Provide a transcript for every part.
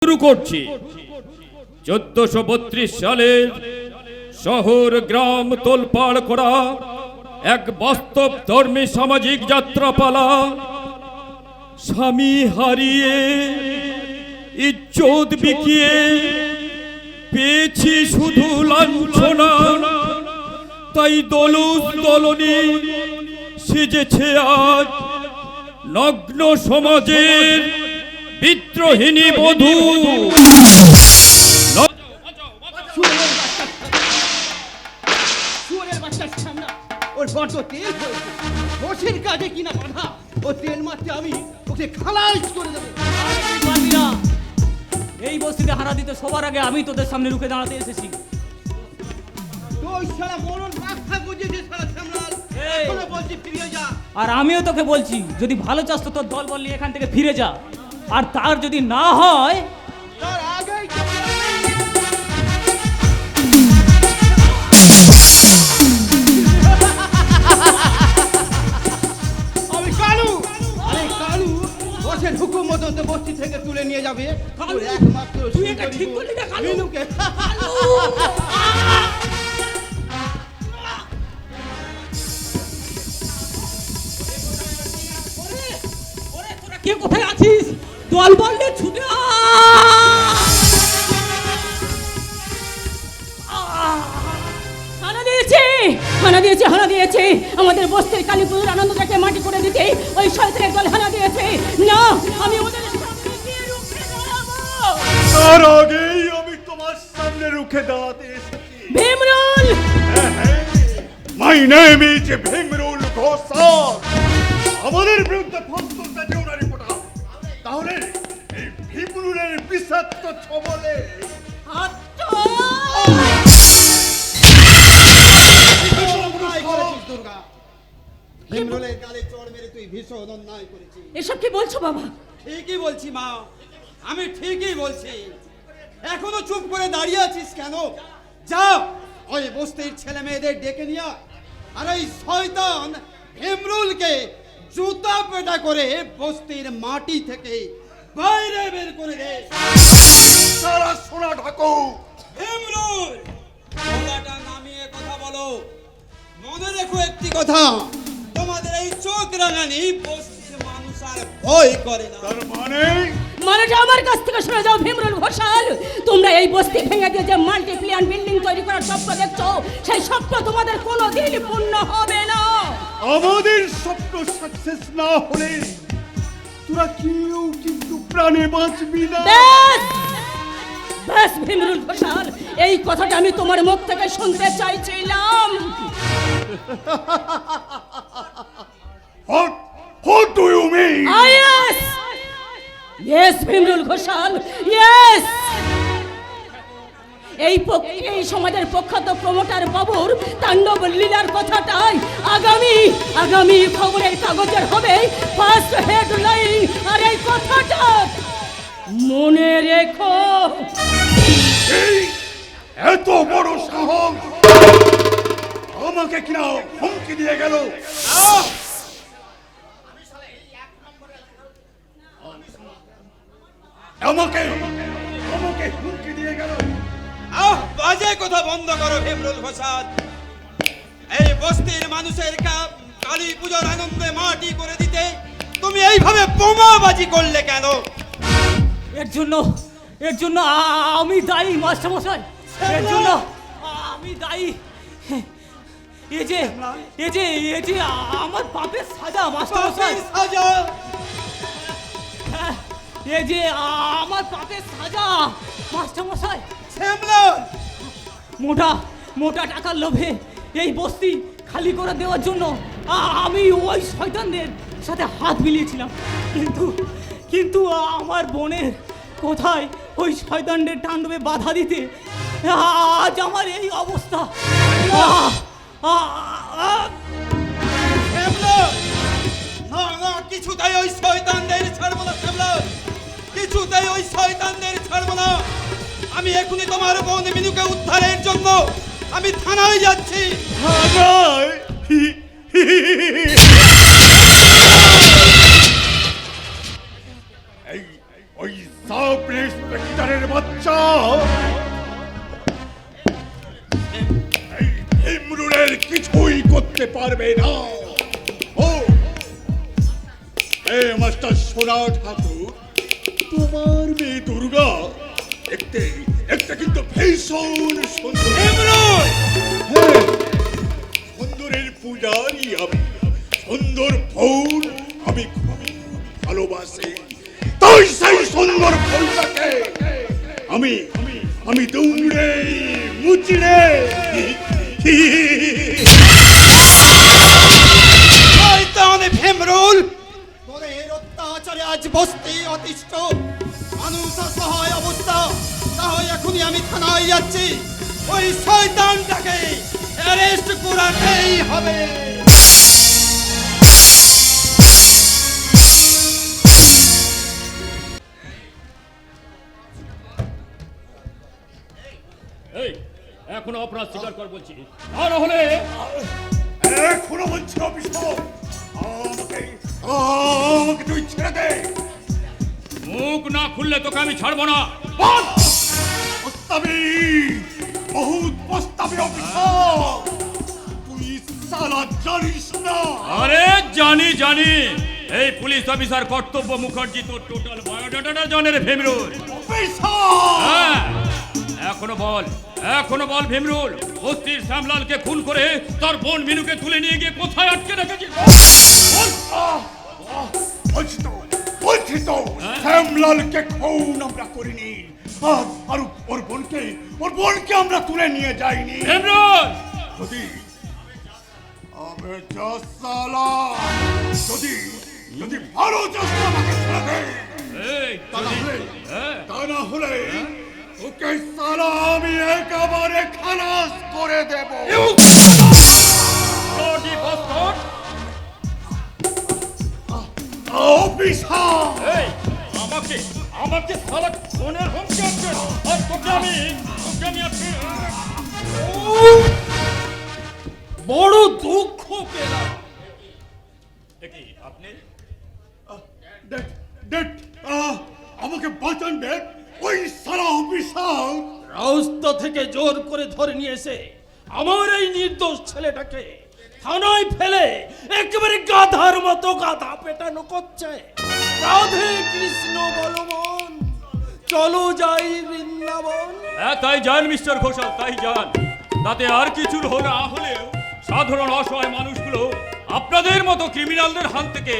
শুরু করছি 1432 সালে শহর গ্রাম তোলপাড় করা এক বাস্তব ধর্মী সামাজিক যাত্রাপালা। স্বামী হারিয়ে ইজ্জত বিকিয়ে পেয়েছি শুধু লাঞ্ছনা, তাই দলুস দলনি সেজেছে আজ নগ্ন সমাজের বিদ্রোহিণী বধূ। ওর বড্ড তেল হয়েছে, বসের কাজে কিনা বাধা। ও তেল মারতে আমি ওকে খালাস করে দেবো। এই বস্তিতে হারা দিতে সবার আগে আমি তোদের সামনে রুখে দাঁড়াতে এসেছি। তোর শালা মরণ রাখা গুজেছে শালা সামলাল। এখনো বলছি ফিরে যা। আর আমিও তোকে বলছি, যদি ভালো চাস তো তোর দল বল নিয়ে এখান থেকে ফিরে যা, আর তার যদি না হয় তার আগেই আমি কালু। আরে কালু বসের হুকুম মতন তো বস্তি থেকে তুলে নিয়ে যাবে। কালু, একমাত্র তুই এটা ঠিক করলি না কালু। মিনুকে। কে কোথায় আছিস? দল বল নিয়ে ছুটে হানা দিয়েছে আমাদের বস্তির কালীপুজোর আনন্দটাকে মাটি করে দিতে ওই শয়তানের দল হানা দিয়েছে। না, আমি ওদের সামনে গিয়ে রুখে দাঁড়াবো। তার আগেই আমি তোমার সামনে রুখে দাঁড়াতে এসেছি। ভীমরুল, মাই নেম ইজ ভীমরুল ঘোষাল। আমাদের বিরুদ্ধে ফসলটা যে ওনারই ফোটা, তাহলে এই ভীমরুলের বিষাক্ত ছবলে দুর্গা ভীমরুলের গালে চড় মেরে তুই ভীষণ অন্যায় করেছিস। এসব কি বলছো বাবা? ঠিকই বলছি মা, আমি ঠিকই বলছি। এখনো চুপ করে দাঁড়িয়ে আছিস কেন? যা ওই বস্তির ছেলে মেয়েদের ডেকে নিয়ে আয়, আর ওই শয়তান ভীমরুলকে জুতা পেটা করে বস্তির মাটি থেকে বাইরে বের করে দে। সারা সোনা ঢাকো। ভীমরুল, গলাটা নামিয়ে কথা বলো। মনে রেখো একটি কথা, তোমাদের এই চোখ রাঙানি বস্তির মানুষ আর ভয় করে না। তার মানেটা আমার কাছ থেকে শুনে যাও ভীমরুল ঘোষাল। তোমরা এই বস্তি ভেঙে দিয়ে যে মাল্টিপ্লিয়ান বিল্ডিং তৈরি করার স্বপ্ন দেখছো, সেই স্বপ্ন তোমাদের কোনোদিন পূর্ণ হবে না। আমাদের স্বপ্ন সাকসেস না হলে তোরা কেউ কিন্তু প্রাণে বাঁচবি না। ব্যাস ব্যাস ভীমরুল ঘোষাল, এই কথাটা আমি তোমার মুখ থেকে শুনতে চাইছিলাম। What do you mean? Yes! Yes, ভীমরুল Ghoshal, yes! এই সমাজের প্রখ্যাত প্রমোটার বাবুর তাণ্ডব লীলার কথাটাই আগামী খবরের কাগজের হবে ফার্স্ট হেডলাইন। আর এই কথাটা মনে রেখো। এই এত বড় সাহস আমাকে কিনা হুমকি দিয়ে গেল। আমাকে হুমকি দিয়ে গেল। বাজে কথা বন্ধ করো ভীমরুল ঘোষাল। এই বস্তির মানুষের কালী পূজার আনন্দে মাটি করে দিতে তুমি এইভাবে বোমাবাজি করলে কেন? এর জন্য আমি দায়ী মাস্টারমশাই। এর জন্য আমি দায়ী। এ যে আমার পাপের সাজা মাস্টারমশাই। সাজা? এ যে আমার পাপের সাজা মাস্টারমশাই। মোটা টাকার লোভে এই বস্তি খালি করে দেওয়ার জন্য আমি ওই শয়তানদের সাথে হাত মিলিয়েছিলাম, কিন্তু আমার বোনের কোথায় ওই শয়তানদের তাণ্ডবে বাধা দিতে আজ আমার এই অবস্থা। কিছুতেই ওই শয়তানদের ছাড়বো না শ্যামলা, কিছুতেই ওই শয়তানদের ছাড়বো না। আমি এখনই তোমার বোন মিনুকে উদ্ধারের জন্য আমি থানায় যাচ্ছি। ওই সাব ইন্সপেক্টরের বাচ্চা, এই ভীমরুলের কিছুই করতে পারবে না। ও মাস্টার সোনা ঠাকুর, তোমার মেয়ে দুর্গা দেখতে দেখতে কিন্তু ভীষণ সুন্দর। হ্যাঁ, সুন্দরের পূজারি আমি, সুন্দর ফুল আমি খুব ভালোবাসি। তাই সেই সুন্দর ফুলটাকে আমি আমি দৌড়ে মুচড়ে শয়তান ভীমরুল, তোদের অত্যাচারে আজ বস্তি অতিষ্ঠ, মানুষ অসহায় অবস্থা। তাহলে এখনই আমি থানায় যাচ্ছি, ওই শয়তানটাকে অ্যারেস্ট করাতেই হবে। এই এখনো অপরাধ স্বীকার কর বলছি, আর হলে এখনো বলছি অফিসার, আমাকে তুই ছেড়ে দে। মুখ না খুললে তোকে আমি ছাড়বো না। প্রস্তাবে বহুত প্রস্তাবে অফিসার, তুই সালা জানিস না। আরে জানি জানি, এই পুলিশ অফিসার কর্তব্য মুখার্জি তোর টোটাল বায়োডাটাটা জানে রে ভীমরুল। অফিসার হ্যাঁ, এখনো বল ভীমরুল, বস্তির শ্যামলালকে খুন করে তোর বোন মিনুকে তুলে নিয়ে গিয়ে কোথায় আটকে রেখেছিস? বলছি তো শ্যামলালকে খুন আমরা করিনি, আর ওর বোনকে আমরা তুলে নিয়ে যাইনি। ভীমরুল, যদি আমি সালা যদি ভালো চেষ্টা আমাকে ছেড়ে দে, এই তা না হলে- হ্যাঁ, তা না হলে ওকে সালা আমি একেবারে খালাস করে দেব। bloody bastard! অফিসার এই আমাকে সালা ফোনের হুমকি আসছে, আর তোকে আমি আজকে বড় দুঃখ পেলাম। দেখি আপনি আমাকে বাঁচান ডেট, ওই সালা অফিসার রাস্তা থেকে জোর করে ধরে নিয়ে এসে আমার এই নির্দোষ ছেলেটাকে থানায় ফেলে একেবারে গাধার মতো গাধা পেটানো করছে। রাধে কৃষ্ণ বলবন, চলো যাই বৃন্দাবন। হ্যাঁ তাই যান মিস্টার ঘোষাল, তাই যান। তাতে আর কিছুর না হলেও সাধারণ অসহায় মানুষগুলো আপনাদের মতো ক্রিমিনালদের হাত থেকে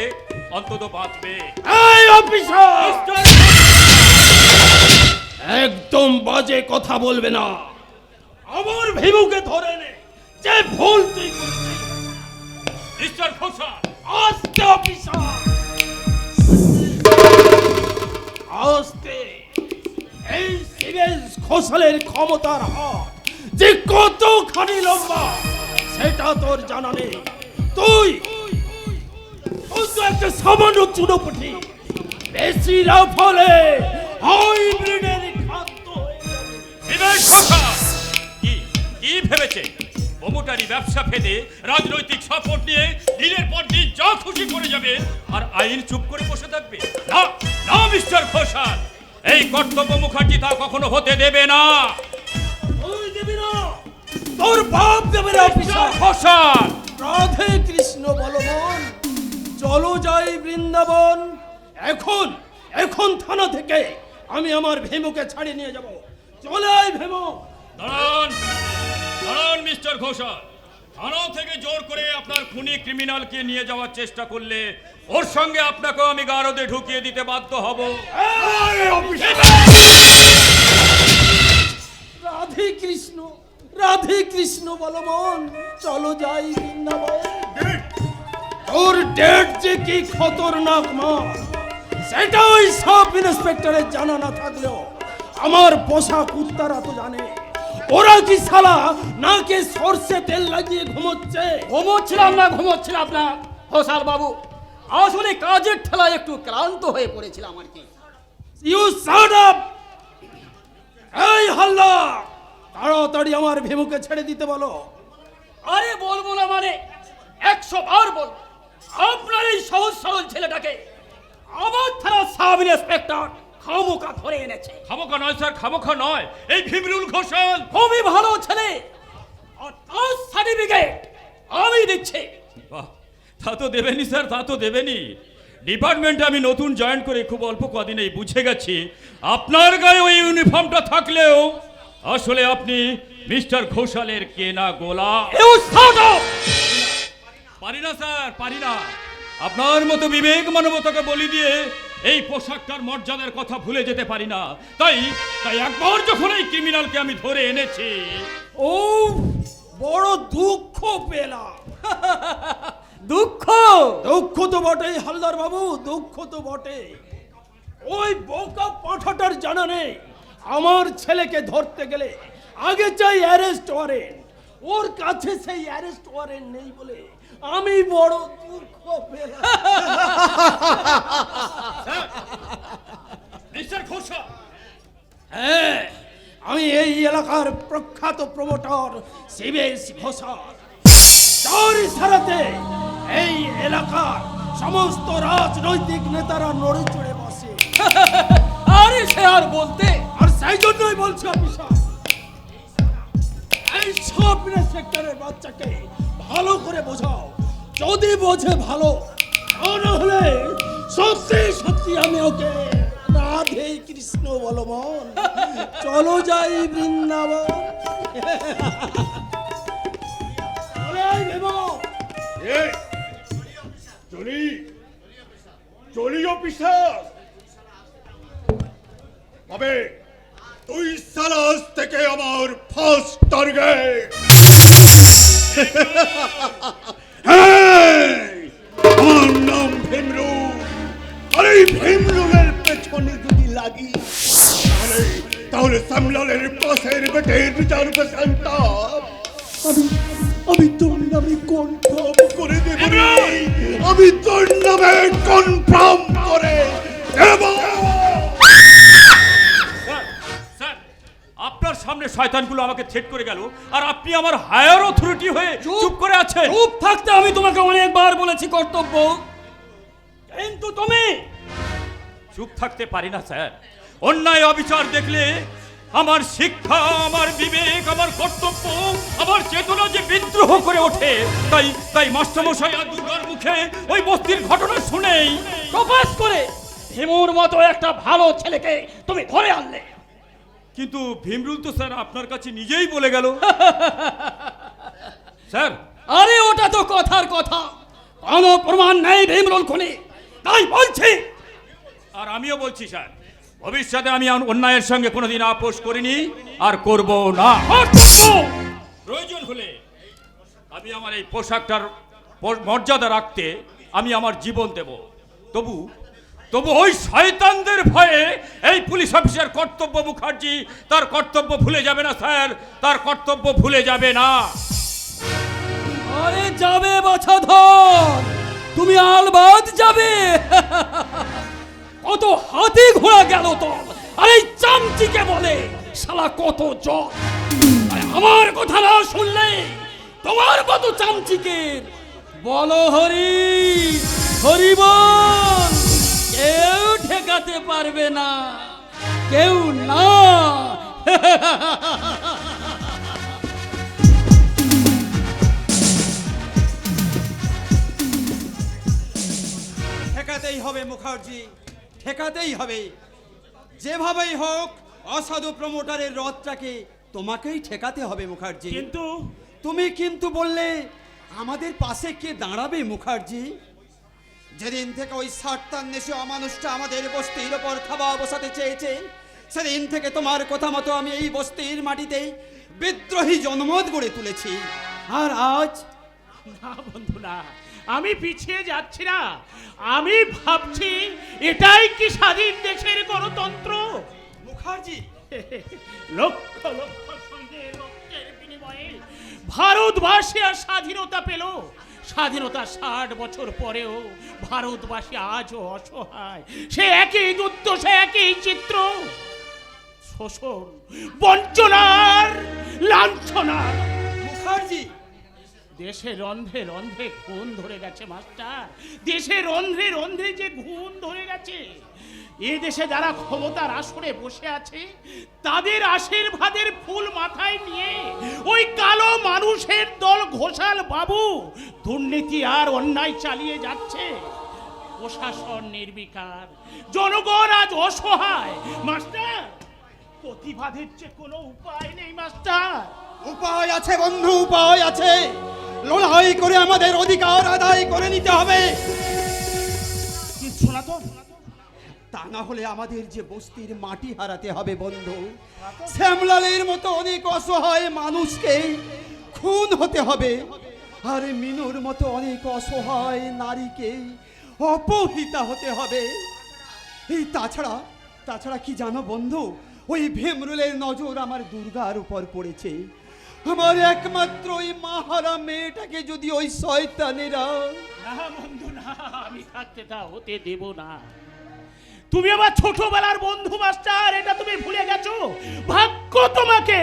অন্তত বাঁচবে। এই অফিসার, একদম বাজে কথা বলবে না। আমার ভীমুকে ধরে নে, যে ভুল তুই করেছিস। মিস্টার ঘোষাল, আস্তে অফিসার, আস্তে। এই সিরিয়াস ঘোষালের ক্ষমতার হাত যে কতখানি লম্বা সেটা তোর জানা নেই। তুই তো একটা সামান্য চুনোপুটি, বেশি লাভ হলে হাইব্রিডের খাদ্য হয়ে যাবে। বিবেক ঘোষাল কি ভেবেছে প্রমোটারি ব্যবসা ফেলে রাজনৈতিক সাপোর্ট নিয়ে দিনের পর দিন যা খুশি করে যাবে আর আইন চুপ করে বসে থাকবে? না না মিস্টার ঘোষাল, এই কর্তব্য মুখার্জি তা কখনো হতে দেবে না। তুই দিবি না, তোর বাপ দেবে না অফিসার। ঘোষাল, রাধে কৃষ্ণ বলবন, চলো যাই বৃন্দাবন। এখন থানা থেকে আমি আমার ভীমুকে ছাড়িয়ে নিয়ে যাব। চলে আয় ভীমু। দাঁড়ান মিস্টার ঘোষাল, থানা থেকে জোর করে আপনার খুনি ক্রিমিনালকে নিয়ে যাওয়ার চেষ্টা করলে ওর সঙ্গে আপনাকেও আমি গারদে ঢুকিয়ে দিতে বাধ্য হব। রাধে কৃষ্ণ বলবন, চলো যাই বৃন্দাবন। তোর ডেট যে কি খতরনাক মাল সেটা ওই সাব ইন্সপেক্টরের জানা না থাকলেও আমার পোষা কুত্তারা তো জানে। ওরা কি শালা নাকে সরষে তেল লাগিয়ে ঘুমোচ্ছে? ঘুমোচ্ছিলাম না হোসাল বাবু, আসলে কাজের ঠেলায় একটু ক্লান্ত হয়ে পড়েছিলাম আর কি। You shut up! এই হাল্লা, তাড়াতাড়ি আমার ভীমুকে ছেড়ে দিতে বলো। আরে বলবো না মানে 100 বার বল, আপনার এই সহজ সরল ছেলেটাকে আমার থানার সাব ইন্সপেক্টর খামোকা ধরে এনেছে। খামোখা নয় স্যার, খামোখা নয়, এই ভীমরুল ঘোষাল খুবই ভালো ছেলে, আর তার সার্টিফিকেট আমি দিচ্ছি। বাহ, তা তো দেবেনি স্যার, তা তো দেবেনি। ডিপার্টমেন্টে আমি নতুন জয়েন করে খুব অল্প কদিনেই বুঝে গেছি আপনার গায়ে ওই ইউনিফর্মটা থাকলেও আসলে আপনি মিস্টার ঘোষালের কেনা গোলাম। পারি না স্যার, পারি না। আপনার মতো বিবেক মানবতাকে বলি দিয়ে এই পোশাকটার মর্যাদার কথা ভুলে যেতে পারি না। তাই তাই একবার যখন এই ক্রিমিনালকে আমি ধরে এনেছি, ও বড় দুঃখ পেলাম। দুঃখ দুঃখ তো বটেই হালদার বাবু, দুঃখ তো বটে। ওই বোকা পাঠাটার জানা নেই আমার ছেলেকে ধরতে গেলে আগে চাই অ্যারেস্ট ওয়ারেন্ট। ওর কাছে সেই অ্যারেস্ট ওয়ারেন্ট নেই বলে আমি বড় দুঃখ পেলাম। মিস্টার ঘোষাল, হ্যাঁ, আমি এই এলাকার প্রখ্যাত প্রমোটর শিবেশ ঘোষাল, যার ইশারাতে এই এলাকার সমস্ত রাজনৈতিক নেতারা নড়ে চড়ে বসে। আরে সে আর বলতে, আর সেই জন্যই বলছি অফিসার, এই সব ইন্সপেক্টরের বাচ্চাকে ভালো করে বোঝাও। যদি বোঝে ভালো, তা না হলে সত্যি সত্যি আমি ওকে রাধে কৃষ্ণ বলো মন, চলো যাই বৃন্দাবন। চলে আয় ভেমো। এই চলি চলি অফিসার, তবে তুই সালাস থেকে আমার ফার্স্ট টার্গেট। আমার নাম ভীমরুল, আর এই ভীমরুলের পেছনে যদি লাগি তাহলে তাহলে সামলালের পাশের বেটে রিজার্ভেশনটা আমি তোর নামে কনফার্ম করে দেব রে। আমি তোর নামে কনফার্ম করে দেব। স্যার, স্যার, আপনার সামনে শয়তানগুলো আমাকে থ্রেট করে গেল, আর আপনি আমার হায়ার অথরিটি হয়ে চুপ করে আছেন। চুপ থাকতে আমি তোমাকে অনেকবার বলেছি কর্তব্য, কিন্তু তুমি চুপ থাকতে পারি না স্যার। অন্যায় অবিচার দেখলে আমার শিক্ষা, আমার বিবেক, আমার কর্তব্য, আমার চেতনা যে বিদ্রোহ করে ওঠে। তাই তাই মাস্টারমশাই আর দুর্গার মুখে ওই বস্তির ঘটনা শুনেই প্রকাশ করে ভীমুর মতো একটা ভালো ছেলেকে তুমি ধরে আনলে। কিন্তু ভীমরুল তো স্যার আপনার কাছে নিজেই বলে গেল। স্যার, আরে ওটা তো কথার কথা, কোনো প্রমাণ নেই ভীমরুল খুনি, তাই বলছি। আর আমিও বলছি স্যার, ভবিষ্যতে আমি অন্যায়ের সঙ্গে কোনোদিন আপোষ করিনি আর করব না। প্রয়োজন হলে আমি আমার এই পোশাকটার মর্যাদা রাখতে আমি আমার জীবন দেব। তবু তবু ওই শয়তানদের ভয়ে এই পুলিশ অফিসার কর্তব্য মুখার্জি তার কর্তব্য ভুলে যাবে না স্যার, তার কর্তব্য ভুলে যাবে না। আরে যাবে বাছাধর, তুমি আলবাদ যাবে। কত হাতি ঘোড়া গেল তো, আর এই চামচিকে বলে শালা কত জল। আর আমার কথা না শুনলে তোমার কত চামচিকের বলো হরি হরি বল, কেউ ঠেকাতে পারবে না, কেউ না। ঠেকাতেই হবে মুখার্জি, ঠেকাতেই হবে। যেভাবেই হোক অসাধু প্রমোটারের রথটাকে তোমাকেই ঠেকাতে হবে মুখার্জি। কিন্তু তুমি কিন্তু বললে আমাদের পাশে কে দাঁড়াবে মুখার্জি? যেদিন থেকে ওই সার্তান নেশে অমানুষটা আমাদের বস্তির ওপর থাবা বসাতে চেয়েছে, সেদিন থেকে তোমার কথা মতো আমি এই বস্তির মাটিতে বিদ্রোহী জনমত গড়ে তুলেছি। আর আজ না বন্ধু না, আমি পিছিয়ে যাচ্ছি না, আমি ভাবছি এটাই কি স্বাধীন দেশের গণতন্ত্র? মুখার্জি, লক্ষ লক্ষ সৈন্যের রক্তের বিনিময়ে ভারতবাসী আর স্বাধীনতা পেল। স্বাধীনতা 60 বছর পরেও ভারতবাসী আজও অসহায়। সে একই যুদ্ধ, সে একই চিত্র, শোষণ, বঞ্চনার, লাঞ্ছনার। মুখার্জি, দেশে রন্ধ্রে রন্ধ্রে ঘুণ ধরে গেছে মাস্টার, দেশে রন্ধ্রে রন্ধ্রে যে ঘুণ ধরে গেছে। এ দেশে যারা ক্ষমতার আসরে বসে আছে তাদের আশীর্বাদের ফুল মাথায় নিয়ে ওই কালো মানুষের দল ঘোষাল বাবু দুর্নীতি আর অন্যায় চালিয়ে যাচ্ছে। প্রশাসন নির্বিকার, জনগণ আজ অসহায়। মাস্টার, প্রতিবাদের যে কোনো উপায় নেই মাস্টার। উপায় আছে বন্ধু, উপায় আছে। লড়াই করে আমাদের অধিকার আদায় করে নিতে হবে। কিচ্ছু না তো, তা না হলে আমাদের যে বস্তির মাটি হারাতে হবে বন্ধু। শ্যামলালের মতো অনেক অসহায় মানুষকে খুন হতে হবে, আর মিনুর মতো অনেক অসহায় নারীকে অপহৃতা হতে হবে। এই তাছাড়া কি জানো বন্ধু, ওই ভীমরুলের নজর আমার দুর্গার উপর পড়েছে। আমার একমাত্র ওই মাহারা মেয়েটাকে যদি ওই শয়তানেরা... না বন্ধু না, আমি থাকতে তা হতে দেব না। তুমি আমার ছোটবেলার বন্ধু মাস্টার, এটা তুমি ভুলে গেছো। ভাগ্য তোমাকে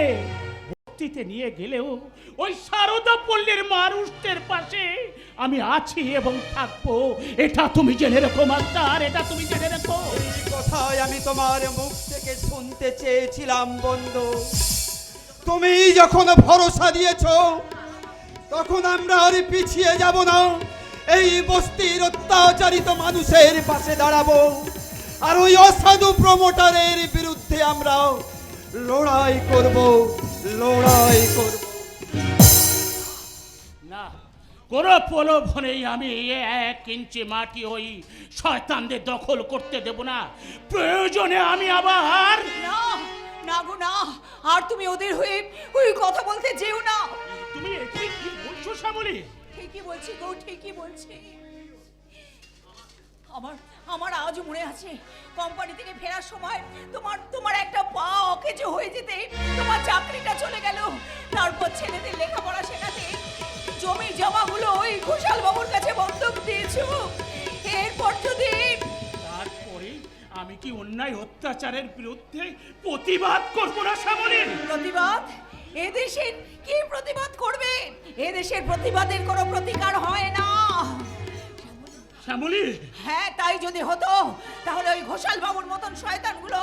ভক্তিতে নিয়ে গেলেও ওই সারদা পল্লীর মানুষদের পাশে আমি আছি এবং থাকবো, এটা তুমি জেনে রেখো মাস্টার, এটা তুমি জেনে রেখো। এই কথাই আমি তোমার মুখ থেকে শুনতে চেয়েছিলাম বন্ধু। তুমি যখন ভরসা দিয়েছো তখন আমরা আর পিছিয়ে যাব না। এই বস্তির অত্যাচারিত মানুষের পাশে দাঁড়াবো, আর ওই অসাধু প্রমোটারের বিরুদ্ধে আমরা লড়াই করব। না, কোনো প্রলোভনেই আমি 1 ইঞ্চি মাটি ওই শয়তানদের দখল করতে দেব না। প্রয়োজনে আমি আবার... না না গো না, আর তুমি ওদের হয়ে ওই কথা বলতে যেও না। তুমি এটি কি বলছো শ্যামলী? ঠিকই বলছি গো, ঠিকই বলছি। আমার আজও মনে আছে, কোম্পানি থেকে ফেরার সময় তোমার একটা পা অকেজো হয়ে যেতে তোমার চাকরিটা চলে গেল। তারপর ছেলেদের লেখাপড়া শেখাতে জমির জমাগুলো ওই ঘোষাল বাবুর কাছে বন্ধক দিয়েছো। এরপর যদি... তারপরে আমি কি অন্যায় অত্যাচারের বিরুদ্ধে প্রতিবাদ করবো না শ্যামলী? প্রতিবাদ? এদেশের কি প্রতিবাদ করবে? এদেশের প্রতিবাদের কোনো প্রতিকার হয় না শ্যামলী। হ্যাঁ, তাই যদি হতো তাহলে ওই ঘোষাল বাবুর মতন শয়তানগুলো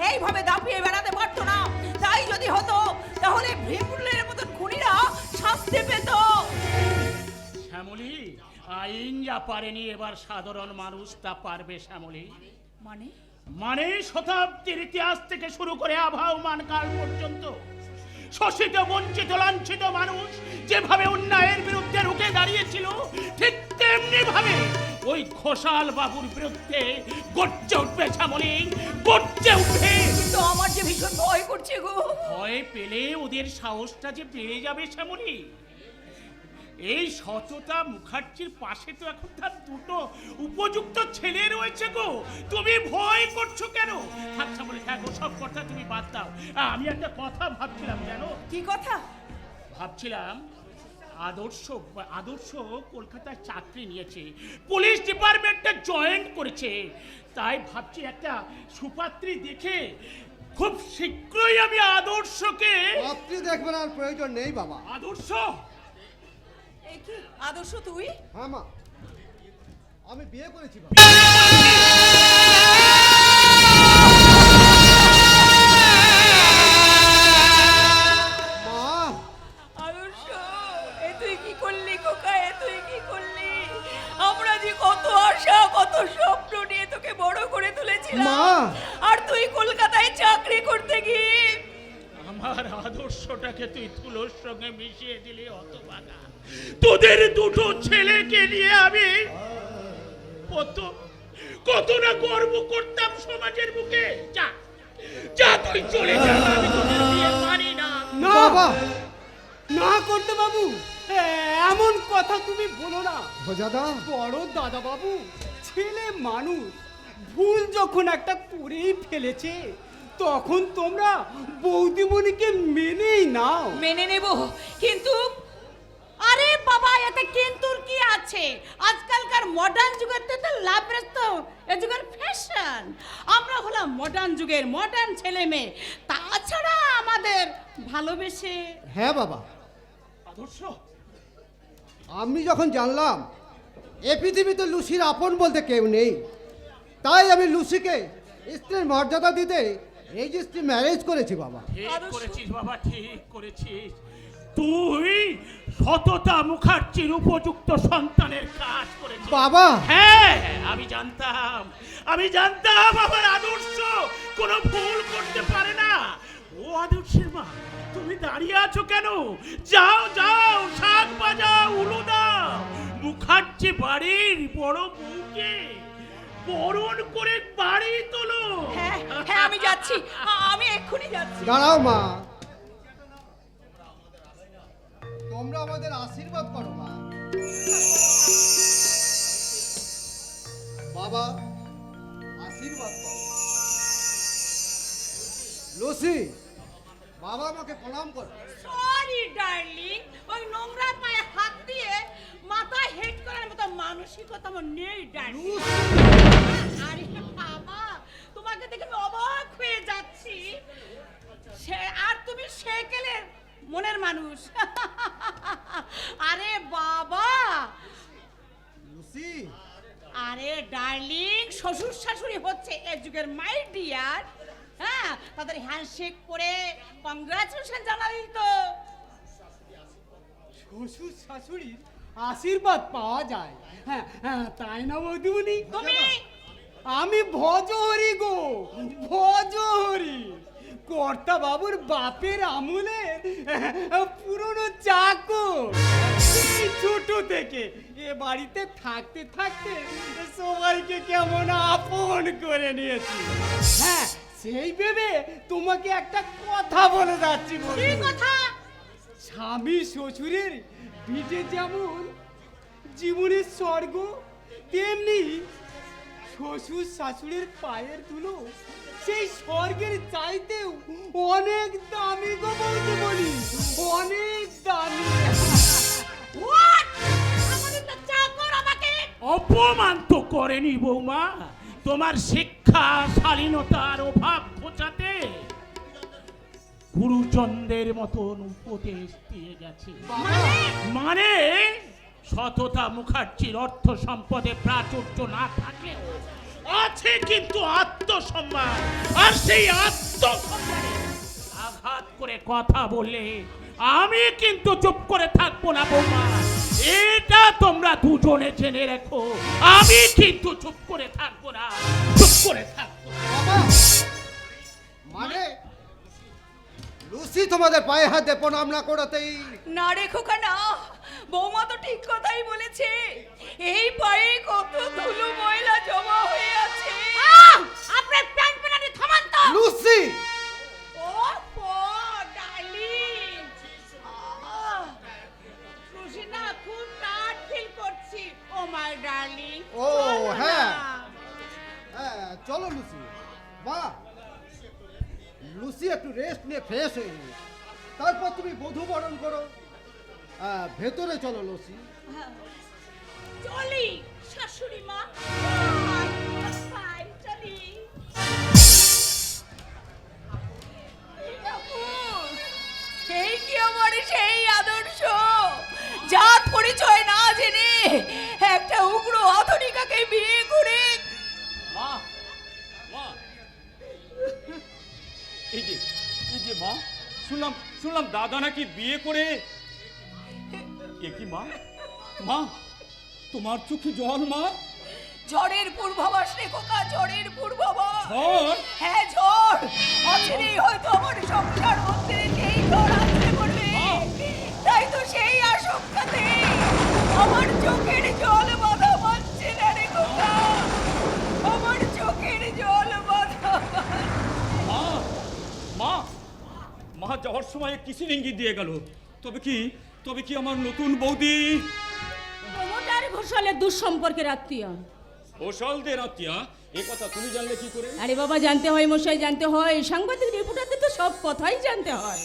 এইভাবে দাপিয়ে বেড়াতে পারতো না। তাই যদি হতো তাহলে ভীমরুলের মতন খুনিরা শাস্তি পেত। শ্যামলী, আইন যা পারেনি এবার সাধারণ মানুষ তা পারবে শ্যামলী। মানে শতাব্দীর ইতিহাস থেকে শুরু করে আবহমান কাল পর্যন্ত শোষিত, বঞ্চিত, লাঞ্ছিত মানুষ যেভাবে অন্যায়ের বিরুদ্ধে রুখে দাঁড়িয়েছিল, ঠিক তেমনি ভাবে ওই ঘোষাল বাবুর বিরুদ্ধে গর্জে উঠবে শ্যামলী, গর্জে উঠবে। কিন্তু আমার যে ভীষণ ভয় করছে গো। ভয় পেলে ওদের সাহসটা যে বেড়ে যাবে শ্যামলী। এই সততা মুখার্জির পাশে তো এখন তার দুটো উপযুক্ত ছেলে রয়েছে গো, তুমি ভয় করছো কেন? থাক শ্যামলী, থাক, সব কথা তুমি বাদ দাও। আমি একটা কথা ভাবছিলাম, জানো? কি কথা? ভাবছিলাম আদর্শ কলকাতায় চাকরি নিয়েছে, পুলিশ ডিপার্টমেন্টে জয়েন করেছে। তাই ভাবছি একটা সুপাত্রী দেখে খুব শীঘ্রই আমি আদর্শকে... আপনি দেখবেন, আর প্রয়োজন নেই বাবা। আদর্শ? এই কি আদর্শ তুই? হ্যাঁ মা, আমি বিয়ে করেছি বাবা। আদর্শ, এ তুই কি করলি খোকা, এ তুই কি করলি? আমরা যে কত আশা কত স্বপ্ন নিয়ে তোকে বড় করে তুলেছিলাম, মা! আর তুই কলকাতায় চাকরি করতে গিয়ে আমার আদর্শটাকে তুই ধুলোর সঙ্গে মিশিয়ে দিলি হতভাগা। তোদের দুটো ছেলেকে নিয়ে আমি কত না গর্ব করতাম সমাজের বুকে। যা যা, তুই চলে যা, আমি তোদের বিয়ে মানি না। বাবা, না করতে বাবু, এমন কথা তুমি বলো না। দাদা, বড় দাদা বাবু, ছেলে মানুষ, ভুল যখন একটা করেই ফেলেছে তখন তোমরা বৌদিমণিকে মেনেই নাও। মেনে নেব, কিন্তু আরে বাবা, এতে কিন্তুর কি আছে? আজকালকার মডার্ন যুগের তো লাভ রেস্ত এ যুগের ফ্যাশন। আমরা হলাম মডার্ন যুগের মডার্ন ছেলে মেয়ে, তাছাড়া আমাদের ভালোবেসে... হ্যাঁ বাবা, আদর্শ, আমি যখন জানলাম এ পৃথিবীতে লুসির আপন বলতে কেউ নেই, তাই আমি লুসিকে স্ত্রীর মর্যাদা দিতে রেজিস্ট্রি ম্যারেজ করেছি বাবা। ঠিক আদর্শ। করেছিস বাবা, ঠিক করেছিস। তুই সততা মুখার্জির উপযুক্ত সন্তানের কাজ করেছিস বাবা হ্যাঁ, আমি জানতাম আমার আদর্শ কোনো ভুল করতে পারে না। ও আদর্শের মা, তুমি দাঁড়িয়ে আছো কেন? যাও যাও, শাক বাজাও, উলু দাও, মুখার্জি বাড়ির বড় বউকে বরণ করে বাড়ি তোলো। হ্যাঁ হ্যাঁ আমি যাচ্ছি, আমি এক্ষুনি যাচ্ছি। দাঁড়াও মা, তোমরা আমাদের আশীর্বাদ করো মা। বাবা আশীর্বাদ করো। লুসি, বাবা আমাকে প্রণাম করো। সরি ডার্লিং, ওই নোংরা পায়ে হাত দিয়ে মাথায় হেড করার মতো মানসিকতা আমার নেই ডার্লিং। আরে বাবা, তোমাকে দেখে আমি অবাক হয়ে যাচ্ছি। আর তুমি সেকেলের মনের মানুষ। আরে বাবা, লুসি, আরে ডার্লিং, শ্বশুর শাশুড়ি হচ্ছে এই যুগের মাই ডিয়ার। হ্যাঁ, তাদের হ্যান্ডশেক করে কংগ্রাচুলেশন জানালি তো। শ্বশুর শাশুড়ির আশীর্বাদ পাওয়া যায়, হ্যাঁ হ্যাঁ, তাই না বৌদিমণি? তুমি আমি ভজহরি গো, ভজহরি, কর্তা বাবুর বাপের আমলে পুরনো চাকর। সেই ছোট থেকে এ বাড়িতে থাকতে থাকতে সবাইকে কেমন আপন করে নিয়েছি। হ্যাঁ, সেই ভেবে তোমাকে একটা কথা বলে যাচ্ছি। কি বৌদিমণি। কথা? স্বামী শ্বশুরের ভিটে যেমন জীবনের স্বর্গ, তেমনি শ্বশুর শাশুড়ির পায়ের ধুলো সেই স্বর্গের চাইতেও অনেক দামি গো বলতে বলি, অনেক দামি। What? আমাদের তো চাকর আমাকে অপমান তো করেনি বৌমা, তোমার শিক্ষা শালীনতার অভাব ঘোচাতে গুরুচন্দ্রের মতন উপদেশ দিয়ে গেছে। মানে সততা মুখার্জির অর্থ সম্পদে প্রাচুর্য না থাকলেও আছে কিন্তু আত্মসম্মান, আর সেই আত্মসম্মানে আঘাত করে কথা বললে আমি কিন্তু চুপ করে থাকবো না বৌমা, এটা তোমরা দুজনে জেনে রেখো। আমি কিন্তু চুপ করে থাকবো না, চুপ করে থাকবো না। বাবা মানে লুসি তোমাদের পায়ে হাতে প্রণাম না করাতেই না রে খোকা না, বৌমা তো ঠিক কথাই বলেছে। এই পায়ে কত ধুলো ময়লা জমা হয়ে আছে। আপনার প্যান্ট প্যান্টি থামান তো। লুসি, ও ডার্লিং, খুশি না, খুব টায়ার্ড ফিল করছি। ও মাই ডার্লিং। ও, হ্যাঁ। হ্যাঁ চলো লুসি। মা, লুসি একটু রেস্ট নিয়ে ফ্রেশ হয়ে নি, তারপর তুমি বধূ বরণ করো। ভেতরে চলো লুসি। চলি শাশুড়ি মা, বাই, চলি। এই কি আমার সেই আদর্শ, জাত পরিচয় না জেনে একটা উগ্র আধুনিকাকে বিয়ে করে। মা, মা, এই যে মা, শুনলাম দাদা নাকি বিয়ে করে। এ কি মা, মা তোমার চোখে জল মা? ঝড়ের পূর্বাভাস রে খোকা, ঝড়ের পূর্বাভাস। ঝড়? হ্যাঁ ঝড়, অচিরেই হয়তো আমার সংসার মধ্যে এই ঝড় আসতে পড়বে। তাই তো সেই আশঙ্কাতে আমার চোখের জল বাঁধা পাচ্ছে না রে খোকা, আমার চোখের জল বাঁধা। মা, মা, মা যাওয়ার সময় কিসের ইঙ্গিত দিয়ে গেল? তবে কি আমার নতুন বৌদি প্রমোটার ঘোষালের দুঃসম্পর্কের আত্মীয়। ঘোষালদের আত্মীয়া? এ কথা তুমি জানলে কি করে? আরে বাবা, জানতে হয় মশাই, জানতে হয়। সাংবাদিক রিপোর্টারদের তো সব কথাই জানতে হয়।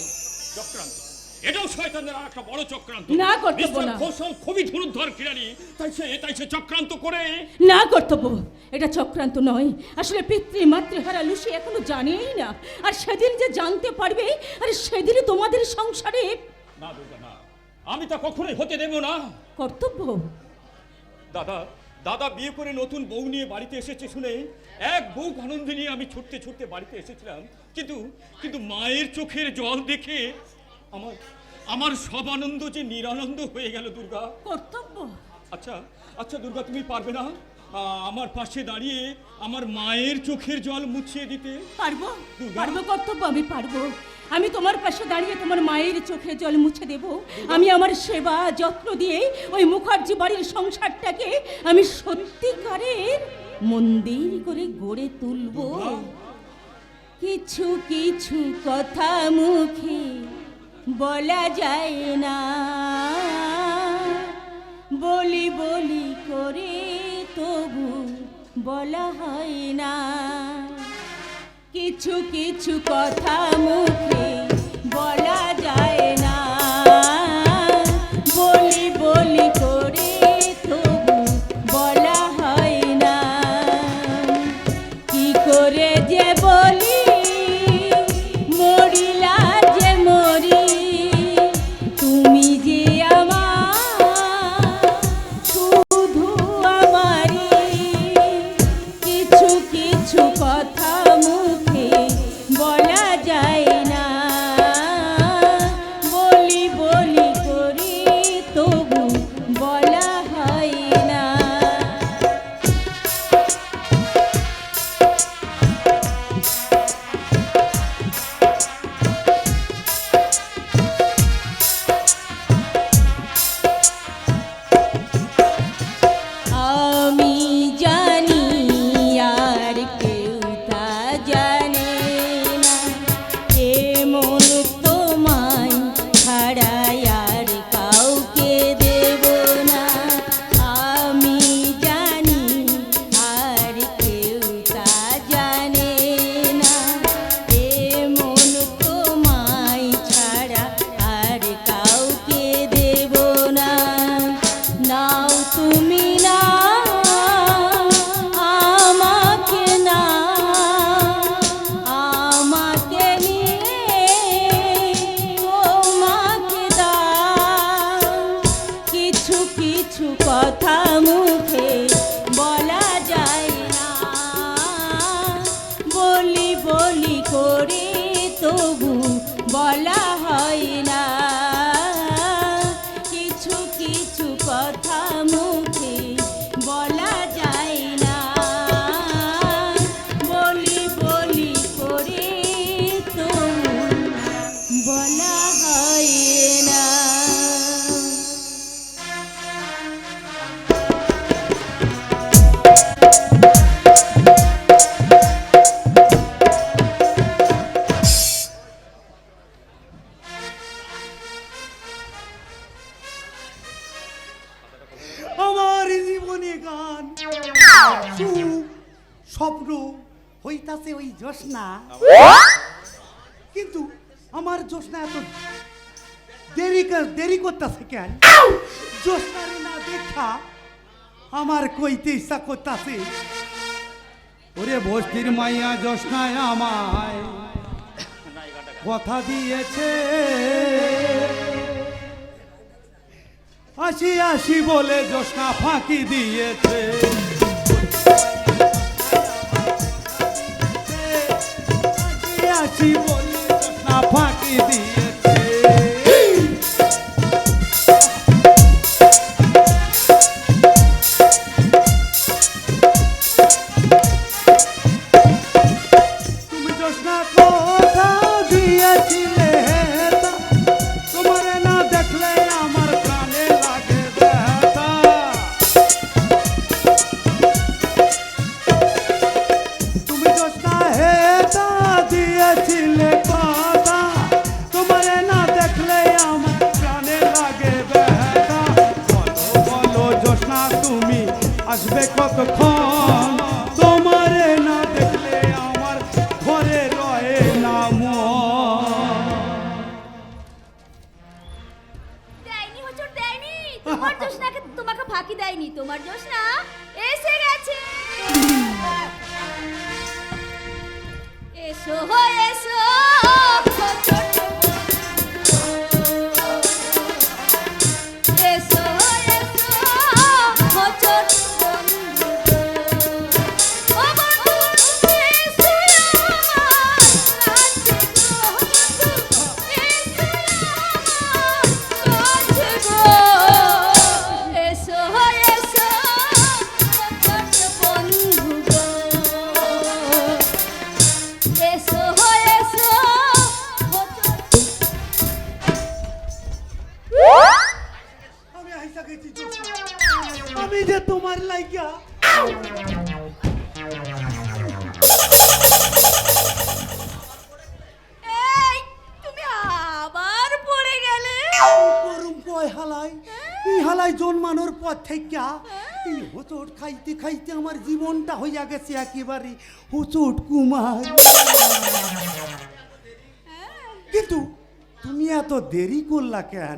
চক্রান্ত, এটাও শয়তানদের আর একটা বড় চক্রান্ত। না, কর্তব্য না। মিস্টার ঘোষাল খুবই ধনুর্ধর কিরানি, তাই সে চক্রান্ত করে। না কর্তব্য, এটা চক্রান্ত নয়। আসলে পিতৃ মাতৃহারা লুসি এখনো জানেই না, আর সেদিন যে জানতে পারবে, আর সেদিনই তোমাদের সংসারে। না দুর্গা না, আমি তা কখনোই হতে দেব না। কর্তব্য, দাদা বিয়ে করে নতুন বউ নিয়ে বাড়িতে এসেছে শুনে এক বউ আনন্দ নিয়ে আমি ছুটতে ছুটতে বাড়িতে এসেছিলাম, কিন্তু কিন্তু মায়ের চোখের জল দেখে আমার আমার সব আনন্দ যে নিরানন্দ হয়ে গেল। দুর্গা, কর্তব্য। আচ্ছা আচ্ছা দুর্গা, তুমি পারবে না আমার পাশে দাঁড়িয়ে আমার মায়ের চোখের জল মুছিয়ে দিতে? পারবো, দুর্গা। পারবো কর্তব্য, আমি পারবো। আমি তোমার পাশে দাঁড়িয়ে তোমার মায়ের চোখের জল মুছে দেব। আমি আমার সেবা যত্ন দিয়ে ওই মুখার্জি বাড়ির সংসারটাকে আমি সত্যিকারের মন্দির করে গড়ে তুলবো। কিছু কিছু কথা মুখে বলা যায় না, বলি বলি করে তবু বলা হয় না। কিছু কিছু কথা মুখে বলা যায় না, বলি বলি করে তবু বলা হয় না। কি করে যে বলি মরিলা যে মরি, তুমি যে আমার শুধু আমারই। কিছু কিছু কথা মুখে বলা যায় না, বলি বলি করি তবু বলা হয় না। আমি জানি আর কেউ তা জানে না, এমন তোমায় ছাড়া আর কাউকে দেব না। আমি জানি আর কেউ তা জানে না, এমন তোমায় ছাড়া আর কাউকে দেব না। নাও তুমি না আমাকে, না আমাকে নিয়ে তোমাকে দাও। কিছু কিছু কথা মুখে বলা যায় না, বলি বলি করে তবু বলা হয় না। কিছু কিছু কথা মুখে বলা যায় না, বলি বলি করে তবু বলা হয় না। আমার জীবনে গান সুখ স্বপ্ন হইতাছে ওই জোসনা, কিন্তু আমার জোসনা এত দেরি করতেছে কেন? জোসনারে না দেখা আমার কইতে ইচ্ছা করতেছে, ওরে বস্তির মাইয়া জোসনায় আমায় কথা দিয়েছে, আসি আসি বলে জোসনা ফাঁকি দিয়েছে। আসি আসি বলে জোসনা ফাঁকি দিয়েছে। তুমি জোসনা কথা দিয়েছিলে, তোমার না দেখলে আমার প্রাণে লাগে ব্যথা। তুমি জোসনা হেতা দিয়েছিলে কথা, তোমার না দেখলে আমার প্রাণে লাগে ব্যথা। বলো বলো জোসনা তুমি আসবে কতক্ষণ, তোমার না দেখলে আমার ঘরে রয়ে না মন। দেয়নি হুজুর, দেয়নি। তোমার জোসনাকে তোমাকে ফাঁকি দেয়নি, তোমার জোসনা এসে গেছে। এসো হো এসো ছোট এসো এসো ছোট হালাই জন্মানোর পর থেকে এই হোঁচট খাইতে খাইতে আমার জীবনটা হইয়া গেছে একেবারে হোঁচট কুমার। কিন্তু তুমি এত দেরি করলা কেন?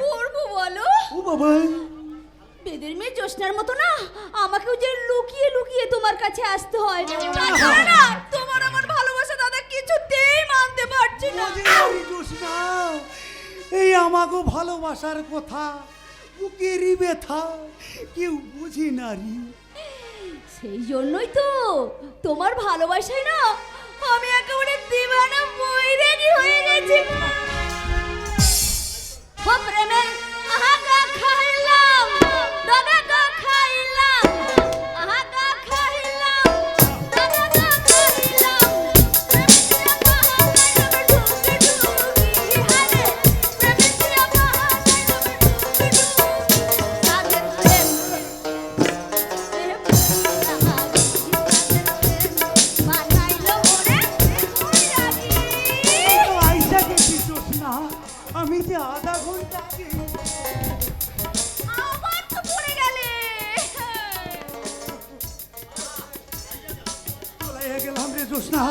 করবো বলো? ও বাবা, বেদের মেয়ে জ্যোৎস্নার মতো না আমাকেও যে লুকিয়ে লুকিয়ে তোমার কাছে আসতে হয়। তাছাড়া না তোমার আমার ভালোবাসা দাদা কিছুতেই মানতে পারছি না। জোসনা, এই আমাকে ভালোবাসার কথা বুকেরই ব্যথা কেউ বুঝি না রে। সেই জন্যই তো তোমার ভালোবাসায় না আমি একেবারে দিওয়ানা বৈরাগী হয়ে গেছি। ও প্রেমে আহা গা খাইলাম, দাদা গা খাইলাম, আহা গা খাইলাম, দাদা গা খাইলাম। প্রেমিকরা বাহানায় ঢুকে ঢুকি হারে, প্রেমিকরা বাহানায় ঢুকে ঢুকি তাদের প্রেম আইসা গেছি জোসনা, আমি যে আধা ঘন্টা আগে আবার তো পড়ে গেলে। তোলাইয়া গেলাম রে জোসনা,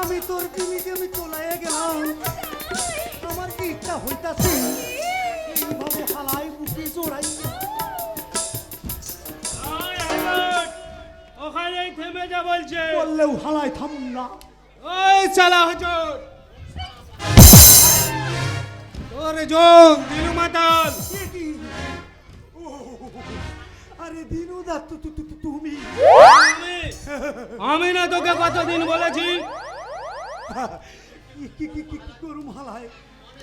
আমি তোর প্রেমিকে আমি তোলাইয়া গেলাম। আমার কি ইচ্ছা হইতাছে এইভাবে হালাই বুকে জোড়াই। ওখানেই থেমে যা বলছে। বললেও হালাই থামুন না। ওই চালা হুজুর, তোরে জন দিলু মাতাল। এ কি? ও, আরে দিনু দা তুমি আমি না তোকে কতদিন বলেছি? কি করুম হালাই?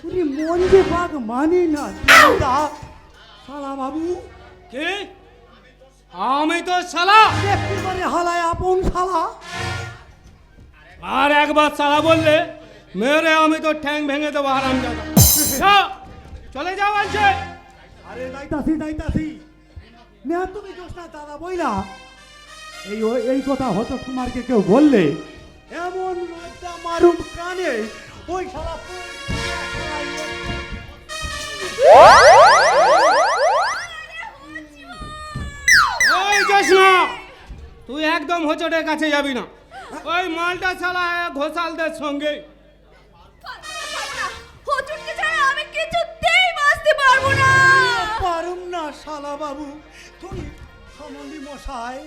ওরে মন যে বাগ মানি না দিনু দা। শালা বাবু, কি আমি তো শালা? একেবারে হালাই আপন শালা। আর একবার শালা বললে মেরে আমি তো ঠ্যাং ভেঙে দেবো হারামজাদা। চলে যাও বলছে। আরে যাইতাছি না, তুমি জোসনা দাদা বইলা এই কথা হতো কুমারকে কেউ বললে এমন রোদটা মারুম কানে ওই শালা ওই জোসনা, তুই একদম হোঁচটের কাছে যাবি না। ওই মালটা শালা ঘোষালদের সঙ্গে। হুজুরকে ছাড়া আমি কিছুতেই বাঁচতে পারবো না। পারুম না শালা বাবু, তুই সমন্দি মশাই।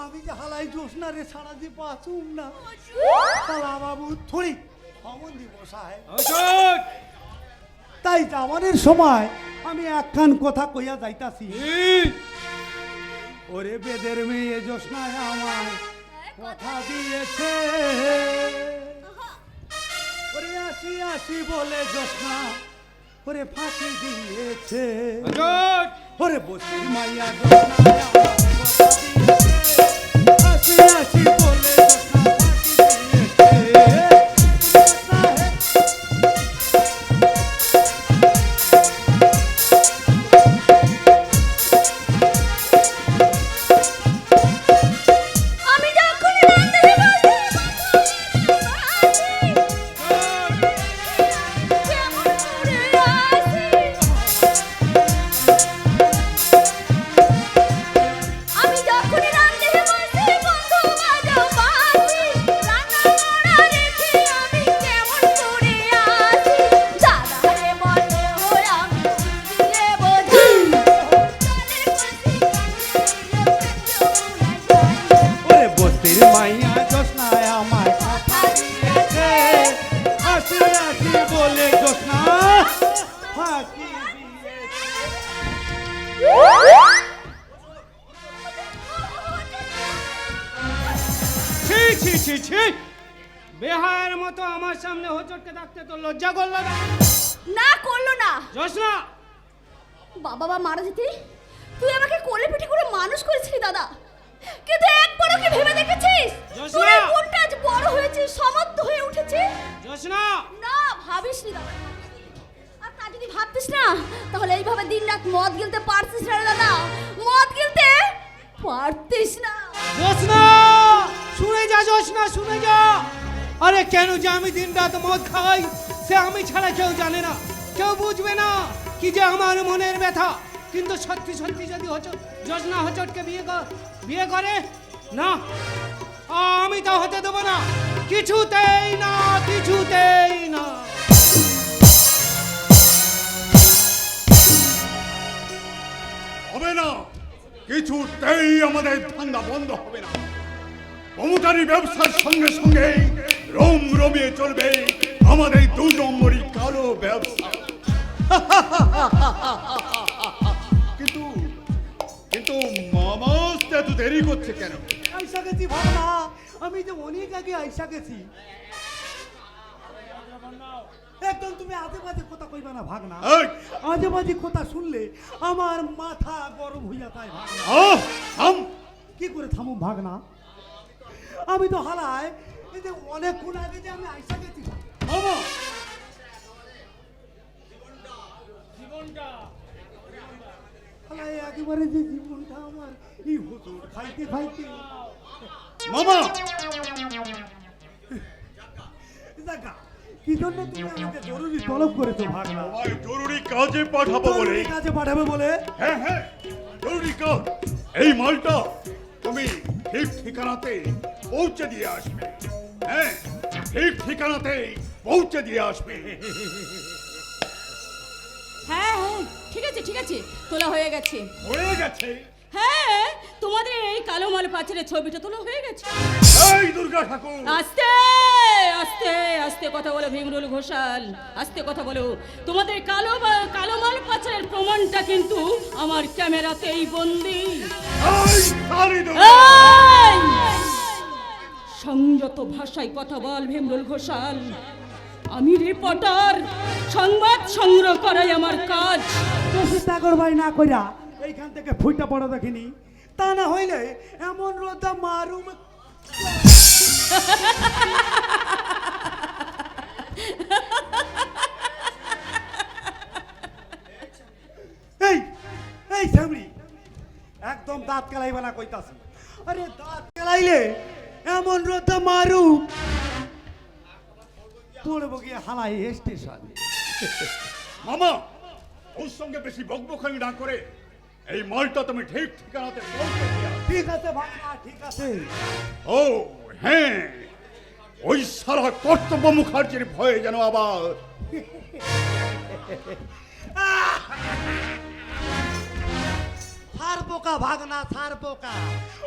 আমি যে হালাই জোসনা রে ছাড়া যে বাঁচুম না শালা বাবু, থুড়ি সমন্দি মশাই। তাই যাওয়ানের সময় আমি একখান কথা কইয়া যাইতাছি। ওরে বেদের মেয়ে জোসনায় আমায় কথা দিয়েছে, ওরে আসি আসি বলে জোসনা ওরে ফাঁকি দিয়েছে। ওরে বসির মাইয়া জোসনায় আমায় কথা দিয়েছে, আসি আসি বলে জোসনা ফাঁকি দিয়েছে। আমি যখন রাতে বসে কেমন করে আসি, আমি যখন রাতে বসে বন্ধু বাজাও বাঁশি, রান্না করা রেখে আমি কেমন করে আসি। দাদা রে বলে ওরা আমি দিলে বোঝা ওরে বস্তির মাইয়া জোসনায় আমায় কথা দিয়েছে, আসি আসি বলে জোসনা ফাঁকি দিয়েছে। ছি ছি ছি ছি, বেহায়ের মতো আমার সামনে হোঁচটকে ডাকতে তো লজ্জা করলো না? না করলো না। জোসনা, বাবা মা মারা যেতে তুই আমাকে কোলে পিঠে করে মানুষ করেছিলি দাদা, কিন্তু একবারও কি ভেবে দেখেছিস জোসনা! তোর এই বোনটা আজ বড় হয়েছে, সমর্থ হয়ে উঠেছে? জোসনা, না ভাবিস নি দাদা। আর তা যদি ভাবতিস না তাহলে এইভাবে দিন রাত মদ গিলতে পারতিস না রে দাদা, মদ গিলতে পারতিস না। জোসনা শুনে যা, জোসনা শুনে যা। আরে কেন যে আমি দিন রাত মদ খাই সে আমি ছাড়া কেউ জানে না, কেউ বুঝবে না কি যে আমার মনের ব্যথা। কিন্তু সত্যি সত্যি যদি যোজনা হোঁচটকে বিয়ে করে না, আমি তা হতে দেবো না, কিছুতেই না, কিছুতেই না। হবে না, কিছুতেই আমাদের ধান্দা বন্ধ হবে না। কমুটারি ব্যবসার সঙ্গে সঙ্গে রমিয়ে চলবে আমাদের 2 নম্বরই কালো ব্যবসা। কিন্তু কিন্তু মামা এত দেরি করছে কেন? আইসা গেছি ভাগনা, আমি যে অনেক আগে আইসা গেছি। একদম তুমি আজে বাজে কথা কইবা না ভাগনা, এই, আজে বাজে কথা শুনলে আমার মাথা গরম হইয়া যায় ভাগনা। থাম। কি করে থামু ভাগনা? আমি তো হালায় এই যে অনেকক্ষণ আগে যে আমি আইসা গেছি মামা, হালায় একেবারে যে জীবনটা আমার এই হতো খাইতে খাইতে। মামা, দেখা কি জন্য তুমি আমাকে জরুরি তলব করেছো ভাগনা? তোমায় জরুরি কাজে পাঠাবো বলে। জরুরি কাজে পাঠাবে বলে? হ্যাঁ হ্যাঁ, জরুরি কাজ। এই মালটা তুমি ঠিক ঠিকানাতে পৌঁছে দিয়ে আসবে। হ্যাঁ, ঠিক ঠিকানাতে পৌঁছে দিয়ে আসবে। হ্যাঁ হ্যাঁ, ঠিক আছে ঠিক আছে, তোলা হয়ে গেছে। হয়ে গেছে? হ্যাঁ, তোমাদের এই কালো মাল পাচারের ছবিটা তোলা হয়ে গেছে। এই দুর্গা ঠাকুর, আস্তে আস্তে আস্তে কথা বলো ভীমরুল ঘোষাল, আস্তে কথা বলো। তোমাদের কালো মাল পাচারের প্রমাণটা কিন্তু আমার ক্যামেরাতেই বন্দি। এই সারি দুর্গা। এই! সংযত ভাষায় কথা বল ভীমরুল ঘোষাল, আমি রিপোর্টার, সংবাদ সংগ্রহ করাই আমার কাজ। তাগর ভাই না কইরা এইখান থেকে ফুইটা পড়া দেখিনি, তা না হইলে এমন রোদা মারুম। এই এই সামরি, একদম দাঁত কেলাইবা না কইতাছি। আরে দাঁত কেলাইলে এমন রোদা মারু পড়বো গিয়ে হালাই স্টেশন। মামা, ওর সঙ্গে বেশি বকবকানি না করে এই মালটা তুমি ঠিক ঠিকানাতে পৌঁছে দিয়ে আসবে। ঠিক আছে ভাগনা, ঠিক আছে। ও হ্যাঁ, ওই সারা কর্তব্য মুখার্জির ভয়ে যেন আবার সার পোকা ভাগনা, সার পোকা।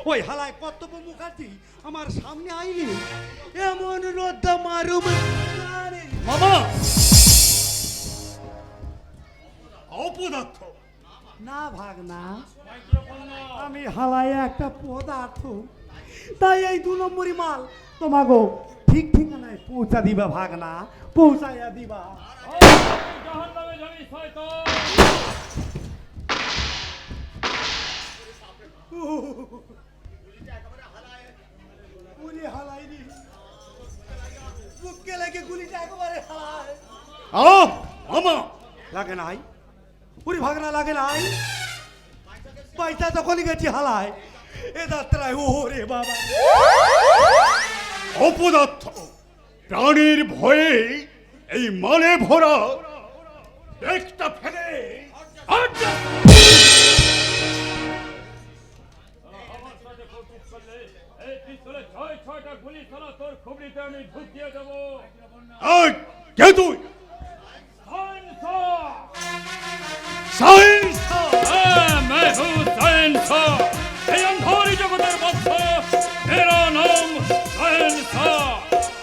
ওই হালায় কর্তব্য মুখার্জি আমার সামনে আইলি এমন রোদ্দা মারুম। মামা অপদার্থ। না ভাগনা, আমি হালায় একটা পদার্থ, তাই এই 2 নম্বরই মাল তোমাগো ঠিক ঠিকানায় পৌঁছা দিবা ভাগনা, পৌঁছাইয়া দিবা। জাহান্নামে যাবি শয়তান। গুলি হালাই নি, বুকে লাগে গুলিটা একেবারে হালায়। মামা লাগে নাই, পুরি ভাগনা লাগে নাই। পয়সা তখনই গেছি হালায়, এ যাত্রায় ও রে বাবা। অপদার্থ, প্রাণীর ভয়ে এই মালে ভরা একটা ফেলে এই পিস্তলে 6টা গুলি ছাড়া তোর খুবরিতে আমি ঢুকিয়ে দেবো। কে তুই? সায়েন্স। হ্যাঁ, मैं हूँ साइंस। এই অন্ধকারী জগতের মধ্যে মেরা নাম সায়েন্স।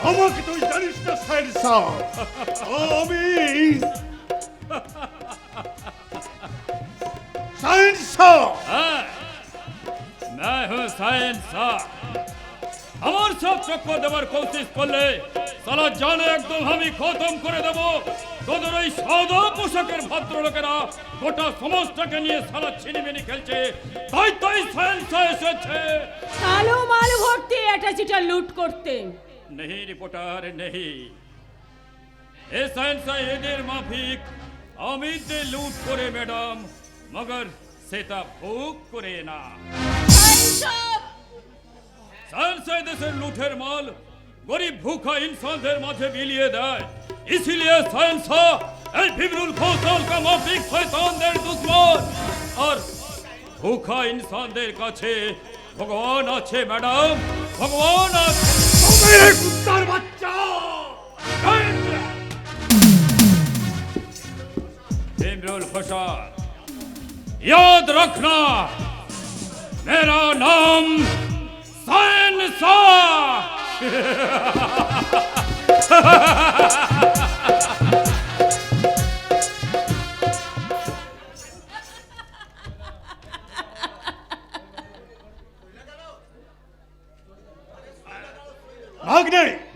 আমাকে তুই জানিস না সায়েন্স? আমি সায়েন্স। হ্যাঁ, मैं हूँ साइंस। আমার সব চক্কর দেবার কোশিশ করলে সালা জানে একদম আমি খতম করে দেব। তোদের ওই সাদা পোশাকের ভদ্রলোকেরা গোটা সমাজটাকে নিয়ে সালা ছিনিমিনি খেলছে, তাই তাই সায়েন্স এসেছে। কালো মাল ভর্তি অ্যাটাচিটা লুট করতে। नहीं रिपोर्टर नहीं, ए साइंस এদের মাফিক আমিতে লুট করে ম্যাডাম, মগর সেটা ভোগ করে না। সায়েন্স দেশের লুটের মাল गरीब भूखा इंसानদের মাঝে বিলিয়ে দেয় इसलिए साइंस এই বিবরুল কৌশল का माफिक শয়তানদের দুশমন আর ভूखा इंसानদের কাছে ভগবান আছে ম্যাডাম ভগবান আছে मेरे कुत्तार बच्चा इमरुल खुशाल याद रखना मेरा नाम साइंसा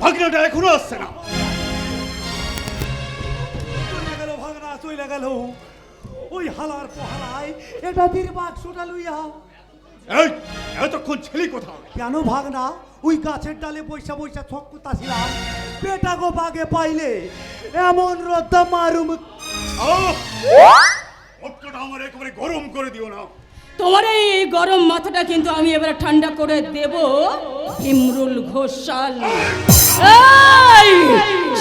ভাগনাটা এখনো আসছে না। চলে গেল ভাগনা, চলে গেল ওই হালার পোহালায় এটা বীর বাক্সটা লইয়া। এই এতক্ষণ ছেলে কোথাও কেন ভাগনা? ওই গাছের ডালে বৈশা বৈশা ছক করতাছিলাম, পেটা গো বাগে পাইলে এমন রদ্দা মারুম। পটকাটা আমার একেবারে গরম করে দিও না। তোমার এই গরম মাথাটা কিন্তু আমি এবারে ঠান্ডা করে দেব ইমরুল ঘোষাল।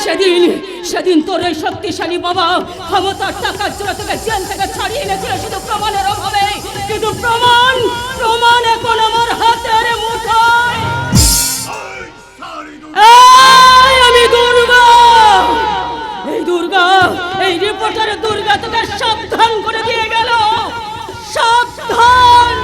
সেদিন সেদিন তোর এই শক্তিশালী বাবা ক্ষমতার টাকার জোড়া থেকে জেল থেকে ছাড়িয়ে এনেছিল শুধু প্রমাণের অভাবে, কিন্তু প্রমাণ প্রমাণ এখন আমার হাতের মুঠোয়। আমি দুর্গা, এই দুর্গা, এই রিপোর্টারের দুর্গা তোকে সাবধান করে দিয়ে গেল। সাবধান!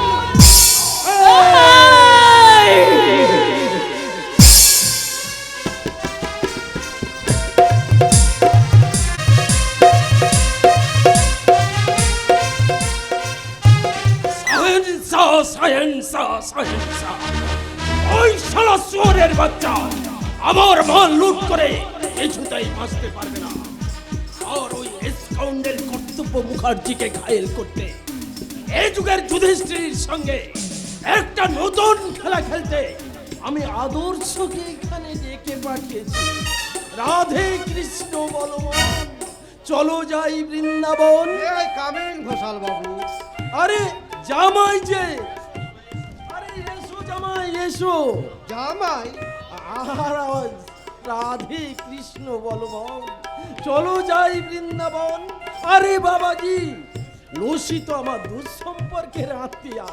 ওই শালা শুয়োরের বাচ্চা আমার মাল লুট করে কিছুতেই বাঁচতে পারবে না। আর ওই স্কাউন্ডেল কর্তব্য মুখার্জিকে ঘায়েল করতে এই যুগের যুধিষ্ঠির সঙ্গে একটা নতুন খেলা খেলতে আমি আদর্শকে এখানে ডেকে পাঠিয়েছি। রাধে কৃষ্ণ বলবান, চলো যাই বৃন্দাবন। কামেন ঘোষাল বাবু। আরে জামাই যে, আরে এসো জামাই এসো। জামাই? আর রাধে কৃষ্ণ বলবান, চলো যাই বৃন্দাবন। আরে বাবাজি, লুসি তো আমার দুঃসম্পর্কের আত্মীয়া,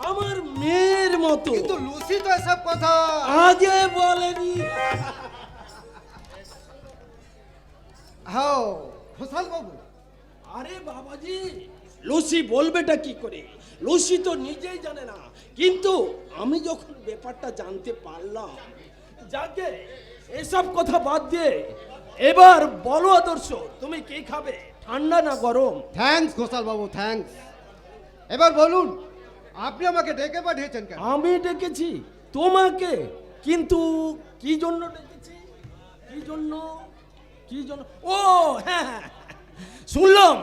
আমার মেয়ের মতো। কিন্তু লুসি তো এসব কথা আগে বলেনি। হ্যাঁ ঘোষাল বাবু। আরে বাবাজি, লুসি বলবেটা কি করে? লুসি তো নিজেই জানে না, কিন্তু আমি যখন ব্যাপারটা জানতে পারলাম, যাকে এসব কথা বাদ দিয়ে এবার বলো আদর্শ, তুমি কি খাবে, ঠান্ডা না গরম? থ্যাঙ্কস ঘোষাল বাবু, থ্যাঙ্কস। এবার বলুন আপনি আমাকে ডেকে পাঠিয়েছেন কেন? আমি ডেকেছি তোমাকে, কিন্তু কি জন্য ডেকেছি? কি জন্য? কি জন্য? ও হ্যাঁ হ্যাঁ, শুনলাম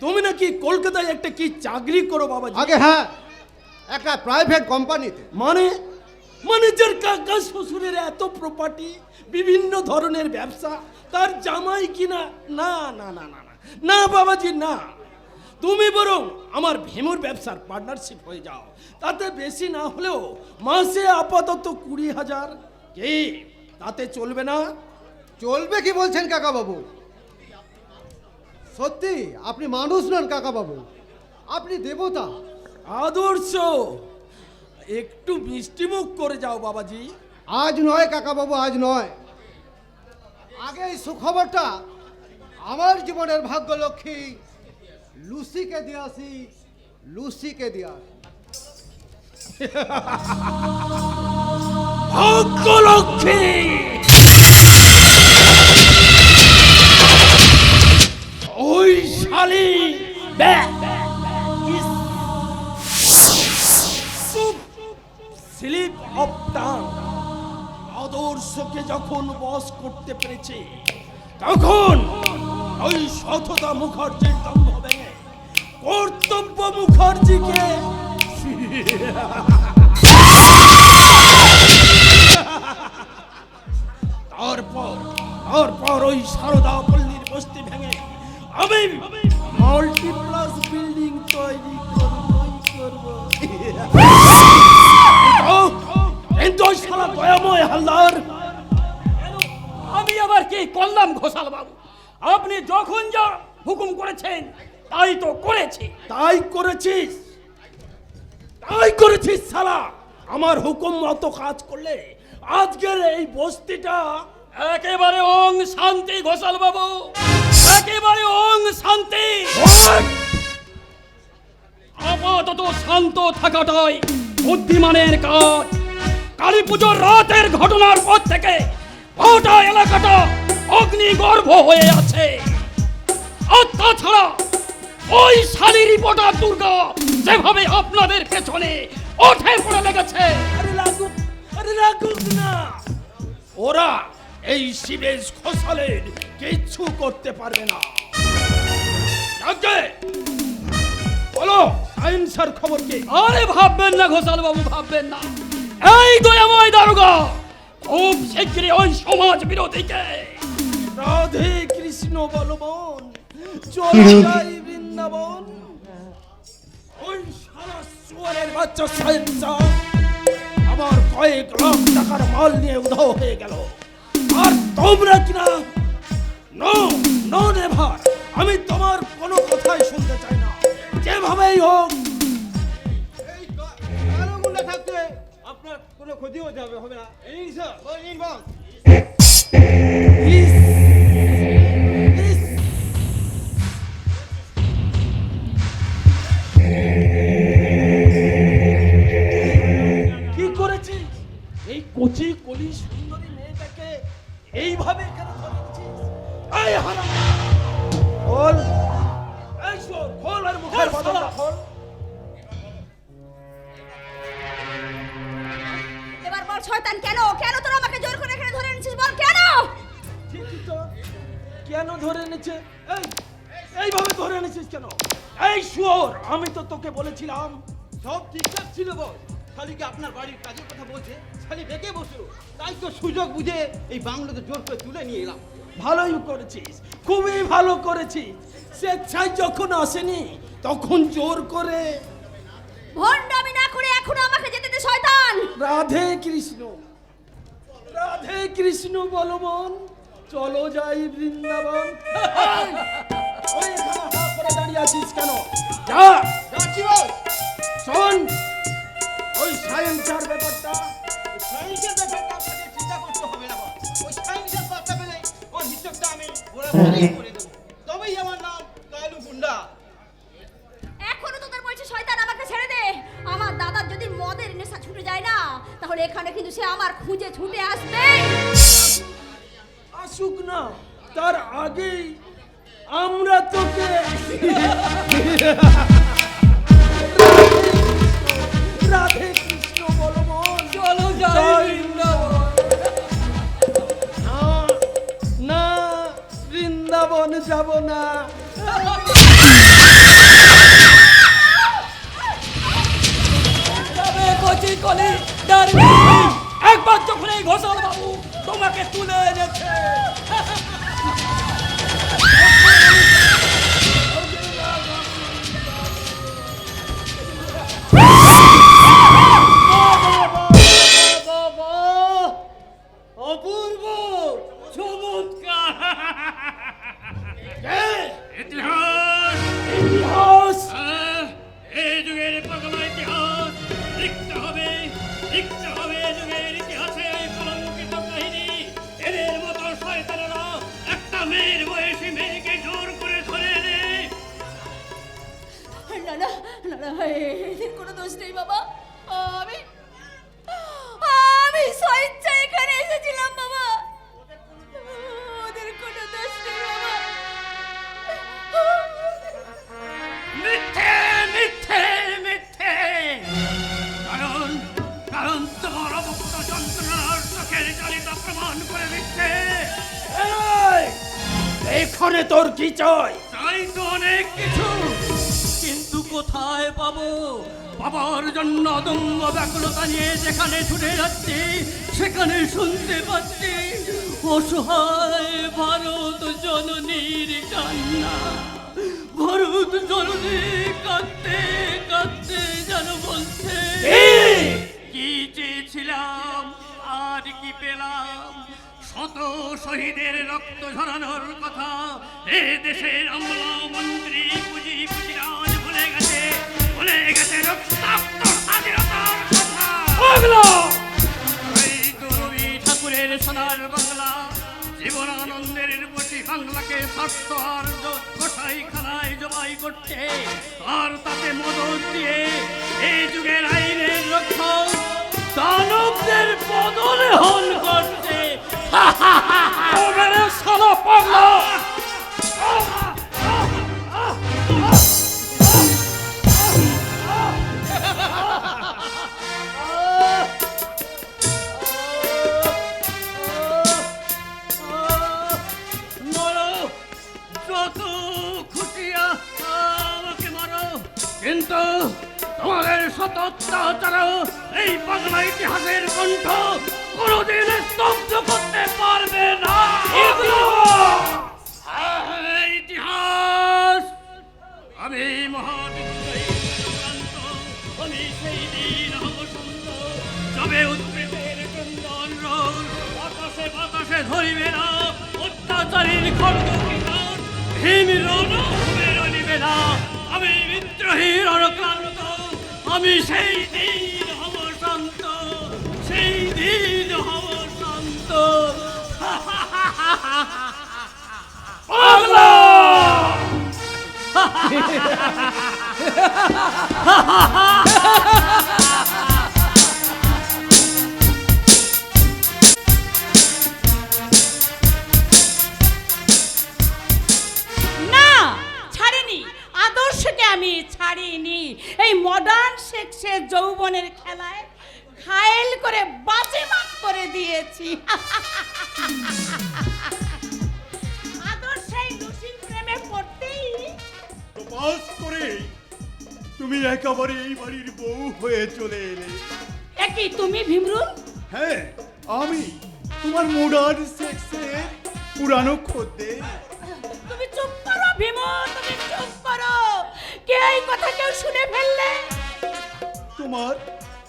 তুমি নাকি কলকাতায় একটা কি চাকরি করো বাবাজি। আগে হ্যাঁ, একটা প্রাইভেট কোম্পানিতে। মানে ম্যানেজার কাকা শ্বশুরের এত প্রপার্টি, বিভিন্ন ধরনের ব্যবসা, তার জামাই কিনা? না না না না না না বাবাজি না, তুমি বরং আমার ভেমুর ব্যবসার পার্টনারশিপ হয়ে যাও। তাতে বেশি না হলেও মাসে আপাতত 20,000। কি তাতে চলবে না? চলবে কি বলছেন কাকা বাবু? সত্যি আপনি মানুষ নন কাকা বাবু, আপনি দেবতা। আদর্শ, একটু মিষ্টিমুখ করে যাও বাবাজি। আজ নয় কাকা বাবু, আজ নয়। আগে এই সুখবরটা আমার জীবনের ভাগ্যলক্ষ্মী লুসিকে দিয়ে আসি, লুসিকে দিয়ে আসি। ভাগ্যলক্ষ্মী, ওই শালি স্লিপ অফ টাং আদর্শকে যখন বশ করতে পেরেছে, তখন ওই সততা মুখার্জির দম্ভ ভেঙে কর্তব্য মুখার্জিকে তারপর ওই সারদা পল্লীর বস্তি ভেঙে আমি মাল্টিপ্লাস বিল্ডিং তৈরি করব। কিন্তু ওই সারা দয়াময় হালদার কি করলাম ঘোষাল বাবু? আপনি যখন যা হুকুম করেছেন তাই তো করেছি। তাই করেছিস, তাই করেছিস শালা। আমার হুকুম মতো কাজ করলে আজকের এই বস্তিটা একেবারে ওং শান্তি ঘোষাল বাবু, একেবারে ওং শান্তি। আপাতত শান্ত থাকাটাই বুদ্ধিমানের কাজ। কালী পুজোর রাতের ঘটনার পর থেকে গোটা এলাকাটা অগ্নিগর্ভ হয়ে আছে। আর তাছাড়া ওই শালী রিপোর্টার দুর্গা যেভাবে আপনাদের পেছনে ওঠে পড়ে লেগেছে, আরে লাগুক না। ওরা এই শিবেশ ঘোষালের কিচ্ছু করতে পারবে না। যাকে বলো আইনসার খবর কি? আরে ভাববেন না ঘোষাল বাবু, ভাববেন না। এই দয়াময় দারোগা খুব শীঘ্রই ওই সমাজ বিরোধীকে রাধে কৃষ্ণ বলবন, চলে যাই বৃন্দাবন। ওই সারা সুয়ারের বাচ্চা সাহেবসা আমার কয়েক লাখ টাকার মাল নিয়ে উধাও হয়ে গেল। আর তোমরা কিনা নো নো নেভার, আমি তোমার কোনো কথাই শুনতে চাই না। যেভাবেই হোক এই কালো গুন্ডা থাকতে আপনার কোনো ক্ষতি হতে হবে না। এই স্যার, এই বস। কি করেছিস? এই কচি কলি সুন্দরী মেয়েটাকে এইভাবে কেন ধরেছিস? এই হারাম খোল, এই শোন, খোল আর মুখের বদলটা খোল। এবার বল শয়তান, কেন কেন তোরা আমাকে জোর করে এখানে ধরে এনেছিস? বল কেন? ঠিকই তো, কেন ধরে এনেছে? এইভাবে ধরে এনেছিস কেন? এই শুয়োর, আমি তো তোকে বলেছিলাম সব ঠিকঠাক ছিল বস, খালি কি আপনার বাড়ির কাজের কথা বলছে, খালি বেঁকে বসলো। তাই তো সুযোগ বুঝে এই বাংলোতে জোর করে তুলে নিয়ে এলাম। ভালোই করেছিস, খুবই ভালো করেছিস। স্বেচ্ছায় যখন আসেনি তখন জোর করে। ভণ্ডামি না করে এখন আমাকে যেতে দে শয়তান। রাধে কৃষ্ণ, রাধে কৃষ্ণ বলবন, চলো যাই বৃন্দাবন। ওই এখানে হা করে দাঁড়িয়ে আছিস কেন? যা। যাচ্ছি বস। শোন, ওই সায়েন্সার ব্যাপারটা, সাইন্সের ব্যাপারটা আপনাকে চিন্তা করতে হবে না বস। ওই সাইন্সের কথা পেলে ওর হিসেবটা আমি বরাবরই করে দেবো। তবেই আমার নাম কালু গুন্ডা। এখনো তোদের বলছে শয়তান, আমাকে ছেড়ে দে। আমার দাদার যদি মদের নেশা ছুটে যায় না, তাহলে এখানে কিন্তু সে আমার খুঁজে ছুটে আসবে। আসুক না, তার আগেই আমরা তোকে রাধে কৃষ্ণ বলবন, চলো যাই বৃন্দাবন। না, বৃন্দাবন যাব না। তবে কচি কলি দাঁড়িয়ে একবার যখন এই ঘোষাল বাবু তোমাকে তুলে এনেছে, অপূর্ব চমৎকার। ইতিহাস ইতিহাস এই যুগের পাগলা ইতিহাস লিখতে হবে, লিখতে হবে যুগের ইতিহাসে এই কলঙ্কিত কাহিনী। এদের মতো শয়তানেরা একটা মেয়ের বয়সী মেয়েকে জোর করে ধরে এনে না না না না, এদের কোনো দোষ নেই বাবা। আমি আমি স্বেচ্ছায় এখানে এসেছিলাম বাবা। ওদের কোনো দোষ নেই বাবা। মিথ্যে মিথ্যে মিথ্যে। কারণ কারণ তোমার অবক্ত যন্ত্রণার চোখের চালিত প্রমাণ করে দিচ্ছে। এই, এখানে তোর কি চাই? তাই তো অনেক কিছু, কিন্তু কোথায় পাবো? বাবার জন্য অদম্য ব্যাকুলতা নিয়ে যেখানে ছুটে যাচ্ছি, সেখানে শুনতে পাচ্ছি অসহায় ভারত জননীর কান্না। ভারত জননী কাঁদতে কাঁদতে যেন বলছে, কি চেয়েছিলাম আর কি পেলাম? শত শহীদের রক্ত ঝরানোর কথা এ দেশের আমলা মন্ত্রী পুঁজি পুঁজিরাজ ভুলে গেছে রক্তাক্ত স্বাধীনতার কথা। এই তো রবি ঠাকুরের সোনার বাংলা, জীবনানন্দের বটি বাংলাকে স্বার্থ আর গোসাই খানায় জবাই করছে, আর তাতে মদত দিয়ে এই যুগের আইনের রক্ষক দানবদের বদলে হন করছে। সালা পাগলা! যত খুশি আমাকে মারো, কিন্তু তোমাদের শত অত্যাচার এই বাংলা ইতিহাসের কণ্ঠ কোনদিন স্তব্ধ করতে পারবে না। ইতিহাস আমি মহাবিদ্যালয়, আমি সেই দিন অবসন্ত যবে উদ্ভিদের চন্দন রোল আকাশে বাতাসে ধরিবে না, অত্যাচারীর খড়গ কিরণ হিমরণ বেরোলিবে না। আমি বিদ্রোহীর অনক্লান্ত, আমি সেই দিন হব শান্ত, সেই দিন হব শান্ত। পাগলা! না, ছাড়িনি, আদর্শকে আমি ছাড়িনি। এই মডার্ন সেক্সের যৌবনের খেলায় ঘায়েল করে বাজেমাত করে দিয়েছি। আদর্শেই লুসির প্রেমে পড়তেই পাস করে তুমি একেবারে এই বাড়ির বউ হয়ে চলে এলে। একই তুমি ভীমরুল? হ্যাঁ, আমি তোমার মডার্ন সেক্সের পুরানো খদ্দের। তুমি চুপ করো ভীমু, তুমি চুপ করো। কে এই কথা কেউ শুনে ফেললে?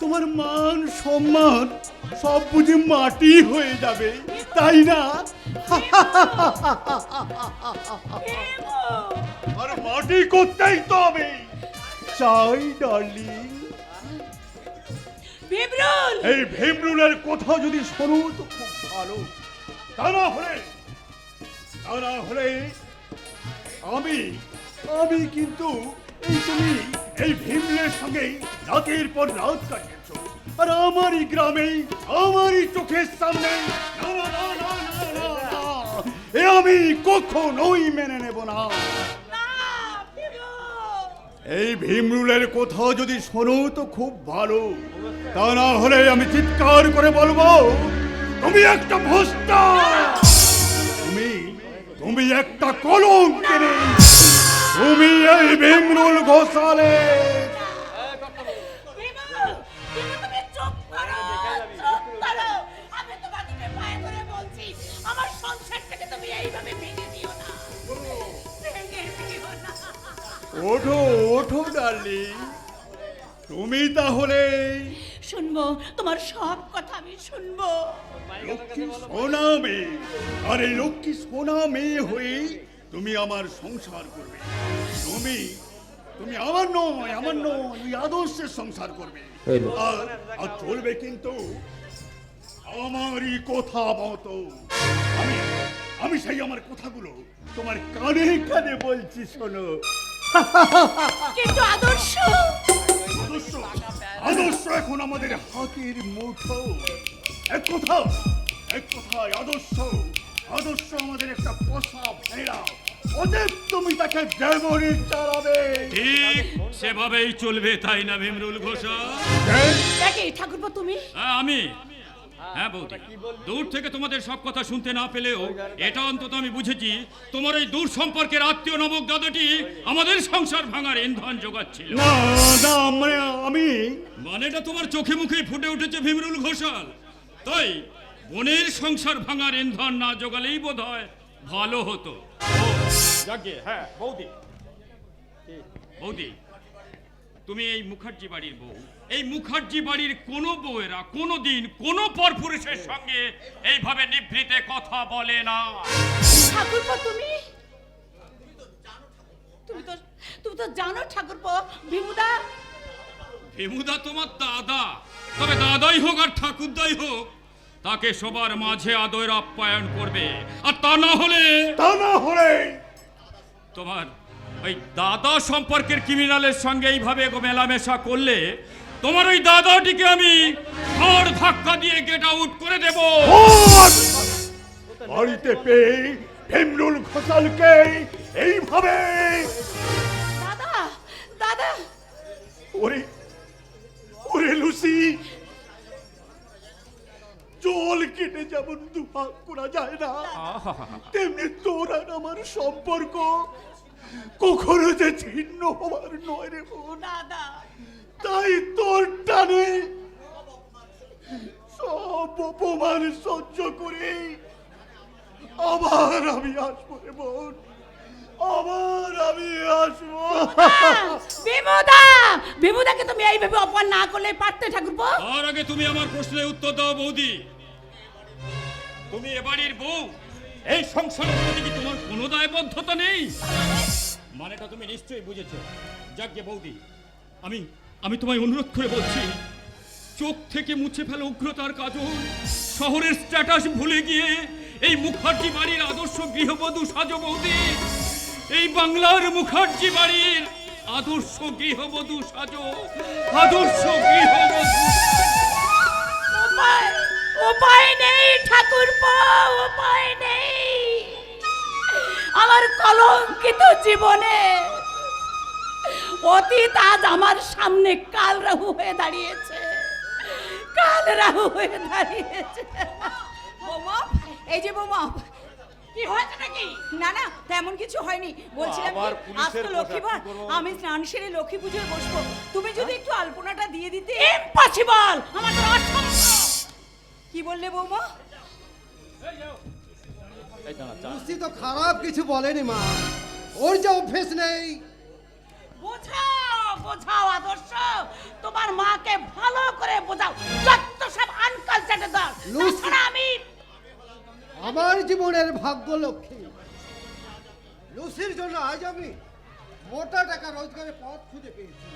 তোমার মান সম্মান সব বুঝি মাটি হয়ে যাবে, তাই না? ভীমু! আর মাটি করতেই তো হবে চাই ডার্লিং। ভীমরুল! এই ভীমরুলের কথা যদি শোনো তো খুব ভালো, তা না হলে আমি কিন্তু তুমি এই ভীমরুলের সঙ্গে রাতের পর রাত কাটিয়েছ, আর আমারই গ্রামে আমারই চোখের সামনে। না, না, না, না, না, না, না। এ আমি কখনোই মেনে নেব না। না, ভীমু! এই ভীমরুলের কথা যদি শোনো তো খুব ভালো, তা না হলে আমি চিৎকার করে বলবো তুমি একটা ভ্রষ্টা, তুমি একটা কলঙ্কিনী, তুমি এই ভীমরুল ঘোষালে। ভীমু! ভীমু, তুমি চুপ করো, চুপ করো। আমি তোমাকে পায়ে ধরে বলছি, আমার সংসারটাকে তুমি এইভাবে ভেঙে দিও না, ভেঙে দিও না। ওঠো ডার্লিং, তুমি তাহলে শুনবো, তোমার সব কথা আমি শুনবো। লক্ষ্মী সোনা মেয়ে, আর এই লক্ষ্মী সোনা মেয়ে হয়ে তুমি আমার সংসার করবে। তুমি আমার নয় ওই আদর্শের সংসার করবে, আর চলবে কিন্তু আমারই কথা মতো। আমি সেই আমার কথাগুলো তোমার কানে কানে বলছি, শোনো। কিন্তু আদর্শ আদর্শ এখন আমাদের হাতের মুঠো। এক কথায় আদর্শ আমাদের একটা পোষা ভেড়া, ওদের তুমি তাকে যেমনই চালাবে ঠিক সেভাবেই চলবে, তাই না ভীমরুল ঘোষাল? দেখে ঠাকুরপো তুমি? আমি হ্যাঁ বৌদি, দূর থেকে তোমাদের সব কথা শুনতে না পেলেও এটা অন্তত আমি বুঝেছি, তোমার এই দূর সম্পর্কের আত্মীয় নামক দাদাটি আমাদের সংসার ভাঙার ইন্ধন যোগাচ্ছিল। না আমি মানেটা তোমার চোখে মুখে ফুটে উঠেছে ভীমরুল ঘোষাল। তাই বোনের সংসার ভাঙার ইন্ধন না জোগালেই বোধ হয় ভালো হতো। বৌদি, তুমি এই মুখার্জি বাড়ির বউ। এই মুখার্জি বাড়ির কোনো বউয়েরা কোনোদিন কোনো পরপুরুষের সঙ্গে এইভাবে নিভৃতে কথা বলে না। ঠাকুরপো তুমি তো জানো ঠাকুরপো, ভীমুদা ভীমুদা তোমার দাদা, তবে দাদাই হোক আর ঠাকুরদাই হোক, তাকে সবার মাঝে আদর আপ্যায়ন করবে। আর তা না হলে তোমার ওই দাদা সম্পর্কের ক্রিমিনালের সঙ্গে এইভাবে মেলামেশা করলে তোমার ওই দাদাটিকে আমি ঘর ধাক্কা দিয়ে গেট আউট করে দেব। বাড়িতে পেয়ে ভীমরুল ঘোষালকে এইভাবে দাদা দাদা ওরে ওরে লুসি, জল কেটে যেমন দুভাগ করা যায় না, তেমনি তোর আর আমার সম্পর্ক কখনো যে ছিন্ন হবার নয় রে বোন। দাদা তাই তোর টানে সব অপমান সহ্য করে আবার আমি আসবো রে বোন, আবার আমি আসবো। ভীমুদাকে তুমি এইভাবে অপমান না করলে পারতে ঠাকুরপো। তার আগে তুমি আমার প্রশ্নের উত্তর দাও বৌদি। তুমি এ বাড়ির বউ, এই সংসারের প্রতি কি তোমার কোনো দায়বদ্ধতা নেই? মানেটা তুমি নিশ্চয়ই বুঝেছো। যাকে বৌদি, আমি তোমায় অনুরোধ করে বলছি, চোখ থেকে মুছে ফেলো উগ্রতার কাজল। শহরের স্ট্যাটাস ভুলে গিয়ে এই মুখার্জি বাড়ির আদর্শ গৃহবধূ সাজো বৌদি। এই বাংলার মুখার্জি বাড়ির আদর্শ গৃহবধূ সাজো, আদর্শ গৃহবধূ। উপায় নেই ঠাকুরপো, উপায় নেই। আমার কলঙ্কিত জীবনে অতীত আজ আমার সামনে কাল রাহু হয়ে দাঁড়িয়েছে, কাল রাহু হয়ে দাঁড়িয়েছে। বৌমা, এই যে বৌমা, কি হয়েছে নাকি? না না, তেমন কিছু হয়নি। বলছিলাম আজ তো লক্ষ্মীবার, আমি স্নান সেরে লক্ষ্মী পুজোয় বসবো। তুমি যদি একটু আলপনাটা দিয়ে দিতে। ইম্পসিবল, আমার তো অসম্ভব। কি বললে বৌমা? লুসি তো খারাপ কিছু বলেনি মা, ওর যে অভ্যেস নেই। বোঝাও বোঝাও আদর্শ, তোমার মাকে ভালো করে বোঝাও। যত সব আনকালচারের দল। তাছাড়া আমি আমার জীবনের ভাগ্য লক্ষ্মী লুসির জন্য আজ আমি মোটা টাকা রোজগারের পথ খুঁজে পেয়েছি।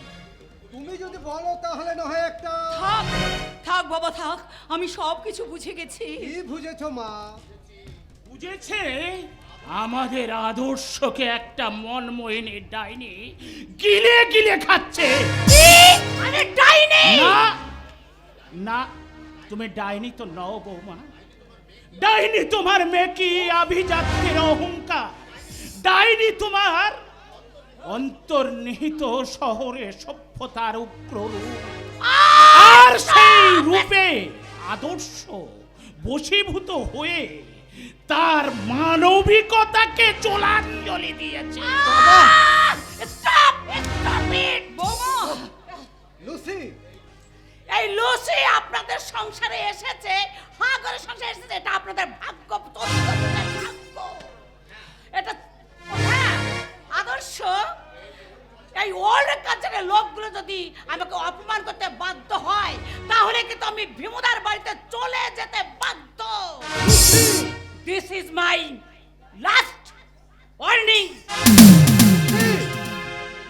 তুমি যদি বলো তাহলে না হয় একটা। থাক থাক বাবা থাক, আমি সব কিছু বুঝে গেছি। কি বুঝেছো মা? বুঝেছে আমাদের আদর্শকে একটা মনমোহিনী ডাইনি গিলে গিলে খাচ্ছে। আরে ডাইনি না না, তুমি ডাইনি তো নও বৌমা। ডাইনি তোমার মেকি আভিজাত্যের অহংকার। ডাইনি তোমার অন্তর্নিহিত শহরে সভ্যতার উগ্র রূপ। আর সেই রূপে আদর্শ বশীভূত হয়ে তার মানবিকতাকে চোলাঞ্জলি দিয়েছে। স্টপ স্টপ ইট বৌমা। লুসি, এই লুসি আপনাদের সংসারে এসেছে, হ্যাঁ করে সংসারে এসেছে, এটা আপনাদের ভাগ্য, ভাগ্য। এটা হ্যাঁ আদর্শ। এই ওল্ড কালচারের লোকগুলো যদি আমাকে অপমান করতে বাধ্য হয়, তাহলে কিন্তু আমি ভীমুদার বাড়িতে চলে যেতে বাধ্য। This is my last warning.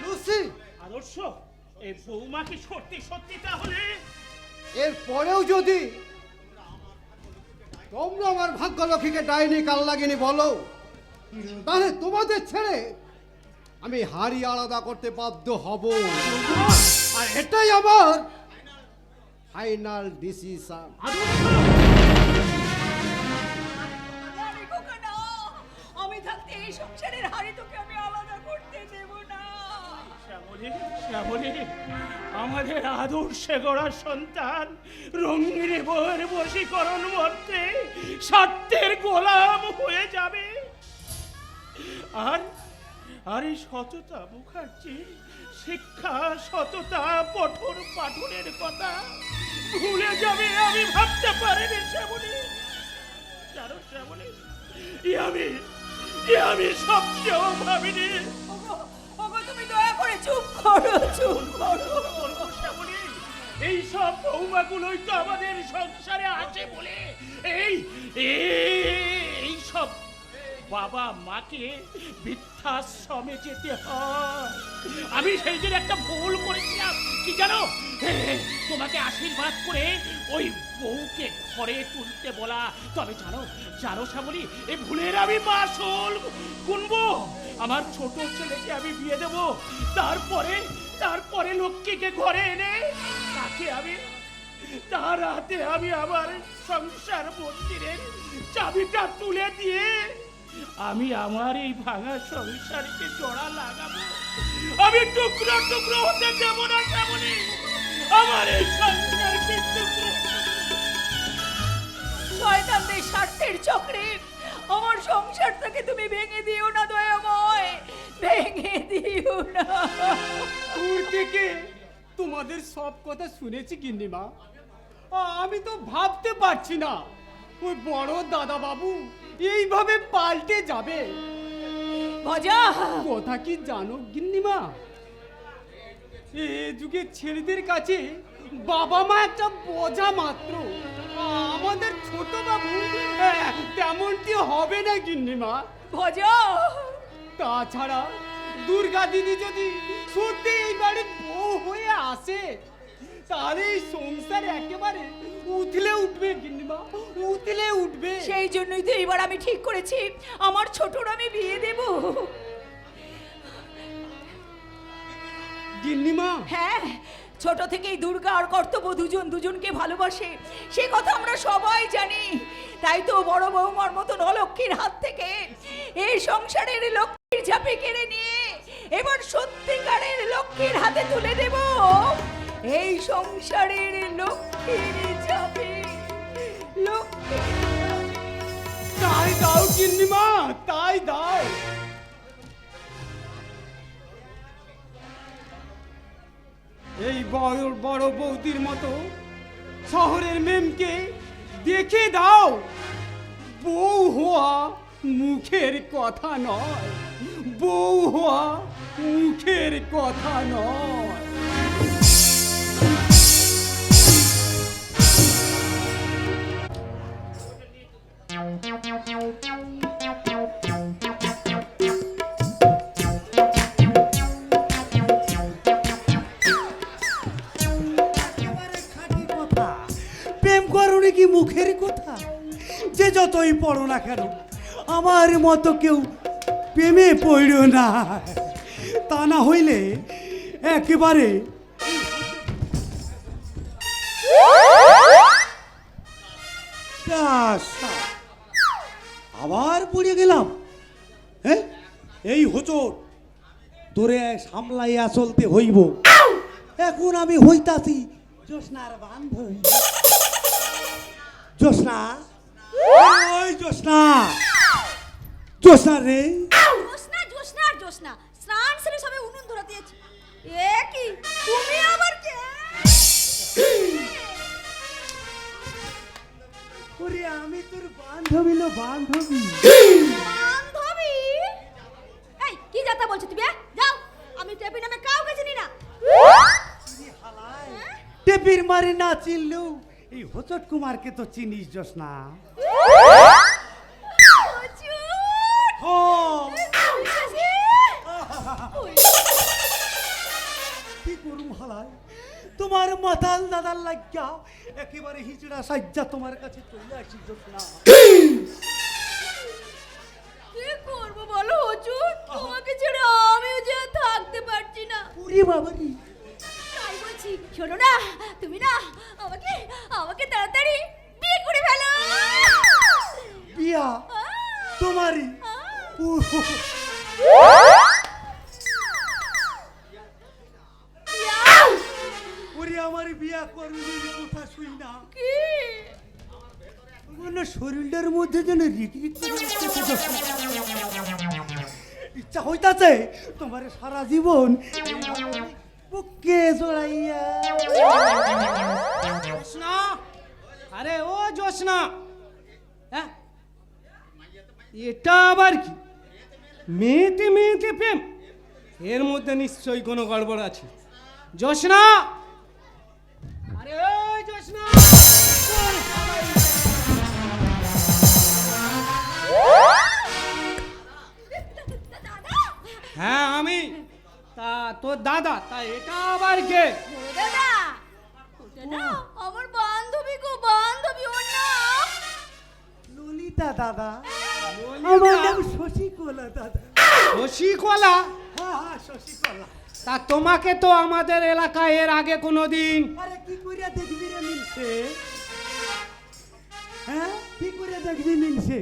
Lucy, আদর্শ, এই বৌমা কি সত্যি সত্যি তাহলে? এর পরেও যদি তোমরা আমার ভাগ্য লক্ষ্মীকে ডাইনি কাল লাগেনি বলো, তাহলে তোমাদের ছেড়ে আমি হাড়ি আলাদা করতে বাধ্য হব। আর এটাই আমার ফাইনাল ডিসিশন। আমি থাকতে এই সংসারের হাড়ি তোকে আমি আলাদা করতে দেব না। শ্যামলী, আমাদের আদর্শে গড়া সন্তান রঙিন বউয়ের বশীকরণ মধ্যে স্বার্থের গোলাম হয়ে যাবে। আর এই সততা মুখার্জি শিক্ষা, সততা, কঠোর পাঠনের কথা ভুলে যাবে আমি ভাবতে পারিনি শ্যামলী। জানো শ্যামলী, আমি সবচেয়েও ভাবিনি। ওগো তুমি দয়া করে চুপ করো, চুপ করো। বলবো শ্যামলী, এই সব বৌমাগুলোই তো আমাদের সংসারে আছে বলে এই সব বাবা মাকে বৃদ্ধাশ্রমে যেতে হয়। আমি সেই দিন একটা ভুল করেছিলাম কি জানো, তোমাকে আশীর্বাদ করে ওই বউকে ঘরে তুলতে বলা। তবে জানো জানো শ্যামলী, এই ভুলের আমি মাসুল গুনবো। আমার ছোট ছেলেকে আমি বিয়ে দেব, তারপরে লক্ষ্মীকে ঘরে এনে তার হাতে আমি আমার সংসার মন্দিরের চাবিটা তুলে দিয়ে আমি আমার এই ভাঙা সংসারকে জোড়া লাগাবো। আমি টুকরো টুকরো হতে দেব না শ্যামলী, আমার এই সংসারকে টুকরো। শয়তানদের স্বার্থের চক্রে আমার সংসারটাকে তুমি ভেঙে দিও না দয়াময়, ভেঙে দিও না। দূর থেকে তোমাদের সব কথা শুনেছি গিন্নিমা, আমি তো ভাবতে পারছি না ওই বড় দাদা বাবু এইভাবে পাল্টে যাবে। ভজা, কথা কি জানো গিন্নিমা, এ যুগের ছেলেদের কাছে বাবা মা একটা বোঝা মাত্র। আমাদের ছোট বাবু তেমনটি হবে না গিন্নিমা। ভজা, তাছাড়া দুর্গা দিদি যদি সত্যি এই বাড়ির বউ হয়ে আসে, তাহলে এই সংসার একেবারে উথলে উঠবে গিন্নিমা, উথলে উঠবে। সেই জন্যই তো এবার আমি ঠিক করেছি আমার ছোটর আমি বিয়ে দেব। গিন্নিমা, হ্যাঁ, ছোট থেকেই দুর্গা আর কর্তব্য দুজনকে ভালোবাসে, সে কথা আমরা সবাই জানি। তাই তো বড় বৌমার মতন অলক্ষীর হাত থেকে এই সংসারের লক্ষ্মীর ঝাঁপি কেড়ে নিয়ে এবার সত্যিকারের লক্ষ্মীর হাতে তুলে দেব এই সংসারের লক্ষ্মীর ঝাঁপি। তাই দাও গিন্নিমা, তাই দাও। এই বড় বৌদির মতো শহরের মেমকে দেখে দাও, বউ হওয়া মুখের কথা নয়, বউ হওয়া মুখের কথা নয়। প্রেম করো কি মুখের কথা? যে যতই পড়ো না কেন, আমার মতো কেউ প্রেমে পড়ো না, তা না হইলে একেবারে আবার পড়ে গেলাম। হ্যাঁ, এই হোচট তোরে সামলাইয়া চলতে হইব। এখন আমি হইতাছি জোসনার বান্ধবী। জোসনা, ওই জোসনা, জোসনা রে, জোসনা স্নান সেরে সবে উনুন ধরাতে যাচ্ছি। এ কি তুমি আবার কে? ওরে আমি তোর বান্ধবী, লো বান্ধবী। বান্ধবী? এই কি যাতা বলছো তুমি? যাও, আমি টেপি নামে কাউকে চিনি না। টেপির মারি না চিনলেও এই হোচট কুমারকে তো চিনিস জোসনা। কি করুম হালায়, তোমার মাতাল দাদার লাগিয়া একেবারে হিজড়া সাজ্জা তোমার কাছে চলে আসি জোসনা। কি করবো বলো হুজুর, তোমাকে ছেড়ে আমিও যে আর থাকতে পারছি না। ওরে বাবারি, তাই বলছি, শোনো না, তুমি না আমাকে তাড়াতাড়ি বিয়ে করে ফেলো। বিয়া তোমারই? ওরে আমার বিয়া করবি কথা শুই না, কি মানে শরীরটার মধ্যে যেন রিকরিক করে উঠতেছে জোসনা। ইচ্ছা হইতাছে তোমার সারা জীবন বুকে জড়াইয়া। জোসনা, আরে ও জোসনা, হ্যাঁ এটা আবার কি? মেয়েতে মেয়েতে প্রেম? এর মধ্যে নিশ্চয়ই কোনো গড়বড় আছে। জোসনা, আরে ওই জোসনা, হ্যাঁ আমি। তা তোর দাদা, তা এটা আবার কে? দাদা ওটা না আমার বান্ধবী গো, বান্ধবী, ওর নাম ললিতা দাদা, আমার নাম শশীকলা দাদা। শশীকলা? হ্যাঁ হ্যাঁ, শশীকলা। তা তোমাকে তো আমাদের এলাকায় এর আগে কোনোদিন। আরে কি করিয়া দেখবি রে মিলছে? হ্যাঁ, কি করিয়া দেখবি মিলছে?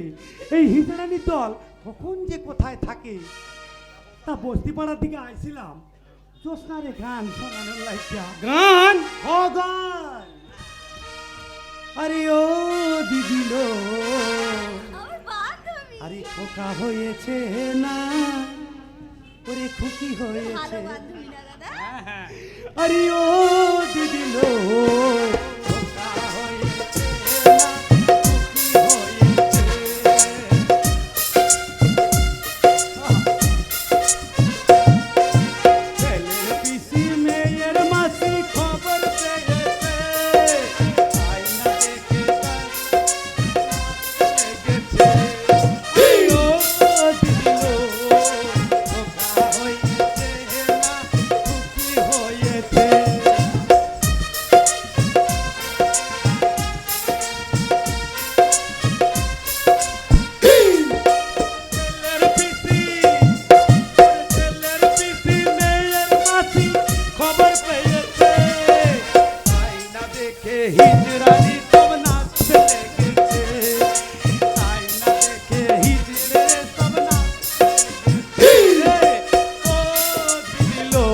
এই হিজড়ানি দল কখন যে কোথায় থাকে। তা বস্তি পাড়ার দিকে আইছিলাম জোসনারে গান শোনানোর লাইকা। গান? ও গান। আরে ও দিদি লো, আমার বান্ধবী। আরে খোকা হয়েছে না, ওরে খুকি ভালো হয়েছে। বান্ধবী না দাদা? আরে ও দিদি লো, খোকা হয়েছে না, খুকি হয়েছে। ছেলের পিসি মেয়ের মাসি খবর পেয়েছে, আয়না দেখে লেগেছে। আরে ও দিদি লো, খোকা হয়েছে না, খুকি হয়েছে। ছেলের পিসি, ছেলের পিসি মেয়ের মাসি খবর পেয়েছে, আয়না দেখে হিজড়ানি সব নাচতে লেগেছে, আয়না দেখে হিজড়ে সব নাচতে লেগেছে। ও দিলো,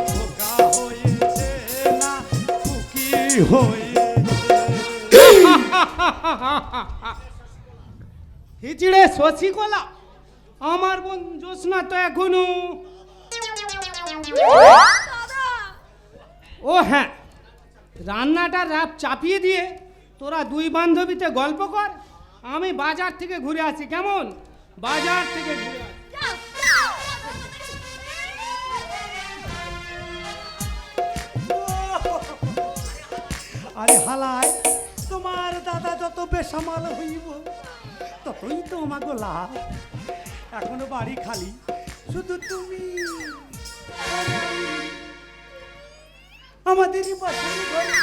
খোকা হয়েছে না, খুকি হয়েছে। হিজড়ে শশীকলা? আমার বোন জোসনা তো এখনো। দাদা ও হ্যাঁ, রান্নাটা রাপ চাপিয়ে দিয়ে তোরা দুই বান্ধবীতে গল্প কর, আমি বাজার থেকে ঘুরে আসি। কেমন? বাজার থেকে ঘুরে আসি। যাও যাও। আরে হালায়, তোমার দাদা যত বেসামাল হইব ততই তো আমাকে লাভ। এখনো বাড়ি খালি, শুধু তুমি আমাদেরই বাসার ঘরে।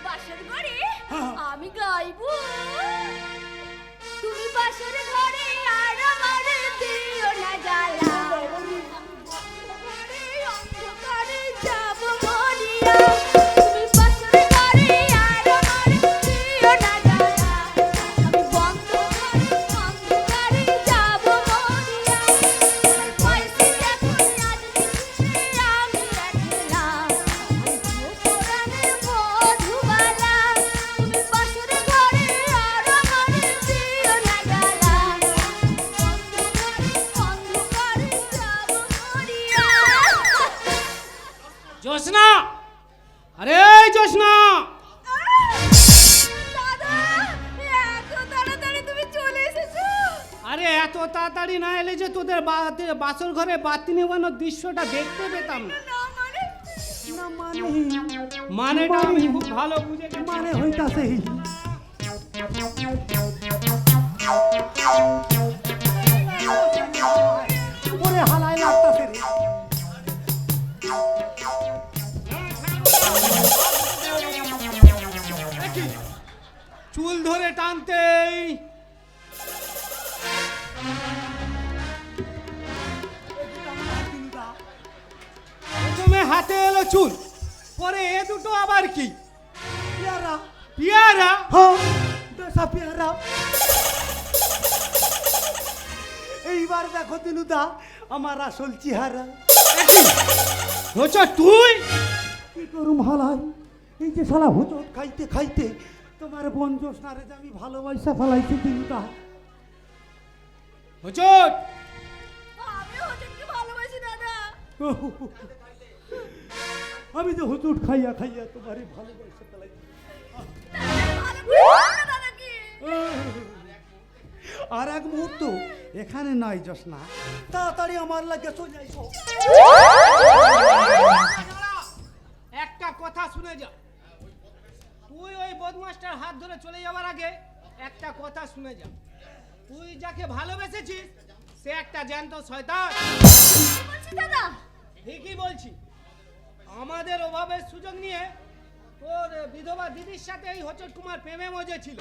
বাসার ঘরে হ্যাঁ। আমি গাইবো। তুমি বাসার ঘরে আর আমার দিও না জ্বালা, ঘরে অন্ধকারে যাব মরিয়া। তুমি বাসার ঘরে আর আমার দিও না জ্বালা, আমি বন্ধ ঘরে অন্ধকারে যাব মরিয়া। পয়সা যখন আজ দিছে আমি একলা, আমি পুরাণে মধুবালা। তুমি বাসার ঘরে আর আমার দিও না জ্বালা, অন্ধকারে যাব মরিয়া। জোসনা, আরে এই জোসনা, দাদা এত তাড়াতাড়ি তুমি চলে এসেছো? আরে এত তাড়াতাড়ি না এলে যে তোদের বাসর ঘরে বাতি নেবানোর দৃশ্যটা দেখতে পেতাম না। না মানে না মানে, মানেটা আমি খুব ভালো বুঝে গেছি। মানে হইতাছে ওরে হালায় লাগতাছে রে। চুল ধরে টানতেই প্রথমে হাতে এলো চুল, পরে এ দুটো আবার কি? পেয়ারা, পেয়ারা? হ্যাঁ বেসা পেয়ারা। এইবার দেখো দিনুদা আমার আসল চেহারা। হোচট তুই? কি করুম হালাই, এই যে শালা হোচট খাইতে খাইতে তোমার বোন জোসনারে যে আমি ভালোবাসা ফেলাইছি দিনুদা। হোচট? আমি হোটেলকে ভালোবাসি দাদা। আমি যে হোচট খাইয়া খাইয়া তোমারে ভালোবাসা ফেলাইছি। ভালো করে দাদাকে। আর এক মুহূর্ত এখানে নয় জোসনা, তাড়াতাড়ি আমার লাগে চলে আইসো। একটা কথা শুনে যা, তুই ওই বদমাসটার হাত ধরে চলে যাওয়ার আগে একটা কথা শুনে যা। তুই যাকে ভালোবেসেছিস সে একটা জ্যান্ত শয়তান। কি বলছিস দাদা? ঠিকই বলছি। আমাদের অভাবের সুযোগ নিয়ে তোর বিধবা দিদির সাথে এই হোচট কুমার প্রেমে মজেছিল।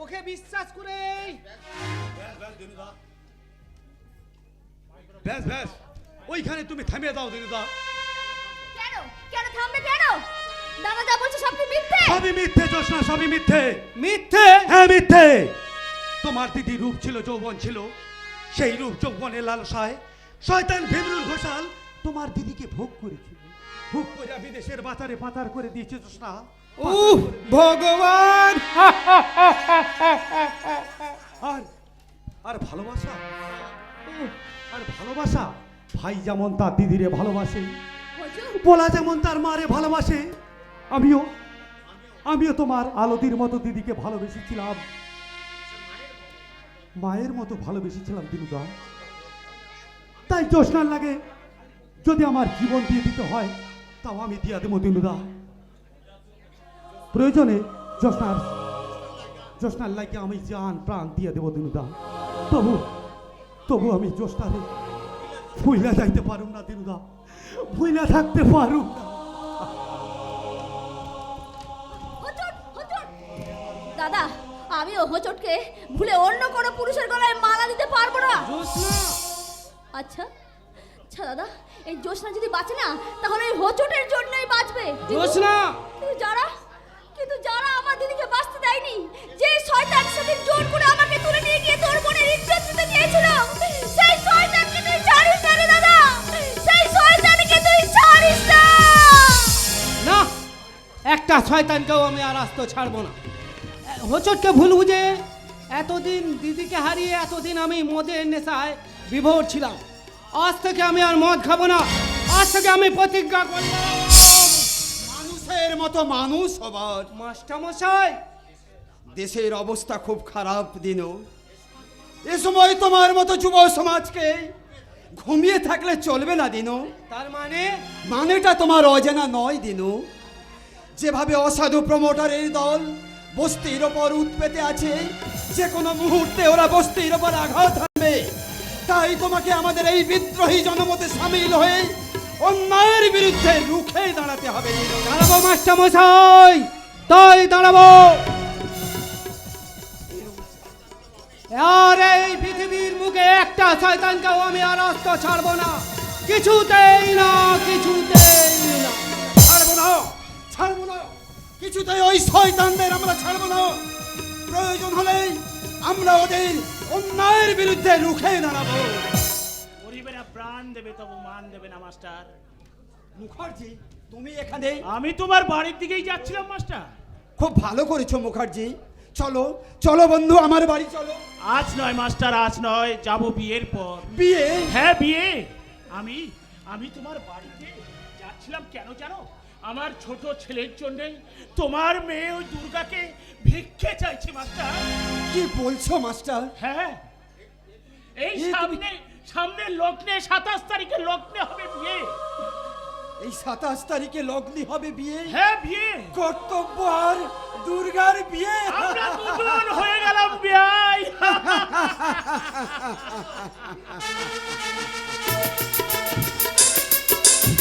ওকে বিশ্বাস করে ব্যাস ব্যাস, ওইখানে তুমি থামিয়ে দাও দিনুদা। কেন কেন থামবে কেন? দাদা যা বলছে সব কি মিথ্যে? সবই মিথ্যে জোসনা, সবই মিথ্যে। মিথ্যে? হ্যাঁ মিথ্যে। তোমার দিদি রূপ ছিল, যৌবন ছিল, সেই রূপ যৌবনের লালসায় শয়তান ভীমরুল ঘোষাল তোমার দিদিকে ভোগ করেছিল। ভোগ করে বিদেশের বাজারে পাচার করে দিয়েছে জোসনা। উহ ভগবান! আর আর ভালোবাসা, আর ভালোবাসা, ভাই যেমন তার দিদিরে ভালোবাসে, বলা যেমন তার মারে ভালোবাসে, আমিও তোমার আলতির মতো দিদিকে ভালোবেসেছিলাম, মায়ের মতো ভালোবেসেছিলাম দিনুদা। তাই জোসনার লাগে যদি আমার জীবন দিয়ে দিতে হয় তাও আমি দিয়া দেবো দিনুদা। প্রয়োজনে জোসনার লাগে আমি জান প্রাণ দিয়ে দেবো দিনুদা। তবু আমি জোসনারে ভুইলা যাইতে পারুম না দিনুদা, ভুইলা থাকতে পারুম না। হোঁচট, হোঁচট। দাদা আমি ও হোঁচটকে ভুলে অন্য কোনো পুরুষের গলায় মালা দিতে পারবো না। আচ্ছা আচ্ছা দাদা, এই জোসনা যদি বাঁচে না তাহলে এই হোঁচটের জন্যই বাঁচবে। জোসনা! কিন্তু যারা আমার দিদিকে বাঁচতে দেয়নি, যে শয়তান সেদিন জোর করে আমাকে তুলে নিয়ে গিয়ে তোর বোনের ইজ্জত দিতে চেয়েছিল, সেই শয়তানকে তুই ছাড়িস না রে দাদা, সেই শয়তানকে তুই ছাড়িস না। না, একটা শয়তানকেও আমি আর আস্ত ছাড়বো না। হোঁচটকে ভুল বুঝে এতদিন দিদিকে হারিয়ে এতদিন আমি মদের নেশায় বিভোর ছিলাম। আজ থেকে আমি আর মদ খাবো না। আজ থেকে আমি প্রতিজ্ঞা করলাম মানুষের মতো মানুষ হবার। মাস্টারমশাই, দেশের অবস্থা খুব খারাপ দিনু। এ সময় তোমার মতো যুব সমাজকে ঘুমিয়ে থাকলে চলবে না দিনু। তার মানে মানেটা তোমার অজানা নয় দিনু। যেভাবে অসাধু প্রমোটারের দল বস্তির ওপর উৎপেতে আছে, যে কোনো মুহূর্তে ওরা বস্তির ওপর আঘাত হানবে, তাই তোমাকে আমাদের এই বিদ্রোহী জনমতে সামিল হয়ে অন্যায়ের বিরুদ্ধে রুখে দাঁড়াতে হবে। দাঁড়াবো মাস্টারমশাই, তাই দাঁড়াবো। আর এই পৃথিবীর মুখে একটা শয়তানকেও আমি আর আস্ত ছাড়বো না, কিছুতেই না, কিছুতেই না। ছাড়বো না, ছাড়বো না, কিছুতেই ওই শয়তানদের আমরা ছাড়বো না। প্রয়োজন হলে আমরা ওদের অন্যায়ের বিরুদ্ধে রুখে দাঁড়াবো। গরিবেরা প্রাণ দেবে তবু মান দেবে না মাস্টার। মুখার্জি, তুমি এখানে? আমি তোমার বাড়ির দিকেই যাচ্ছিলাম মাস্টার। খুব ভালো করেছো মুখার্জি। চলো চলো বন্ধু, আমার বাড়ি চলো। আজ নয় মাস্টার, আজ নয়, যাব বিয়ের পর। বিয়ে? হ্যাঁ বিয়ে। আমি তোমার বাড়িতে যাচ্ছিলাম কেন জানো? আমার ছোট ছেলের জন্য তোমার মেয়ে ওই দুর্গাকে ভিক্ষে চাইছে মাস্টার। কি বলছো মাস্টার? হ্যাঁ, এই সামনে লগ্নে 27 তারিখে লগ্নে হবে বিয়ে। এই 27 তারিখে লগ্নি হবে বিয়ে? হ্যাঁ বিয়ে। কর্তব্য আর দুর্গার বিয়ে? আমরা দুজন হয়ে গেলাম বিয়াই।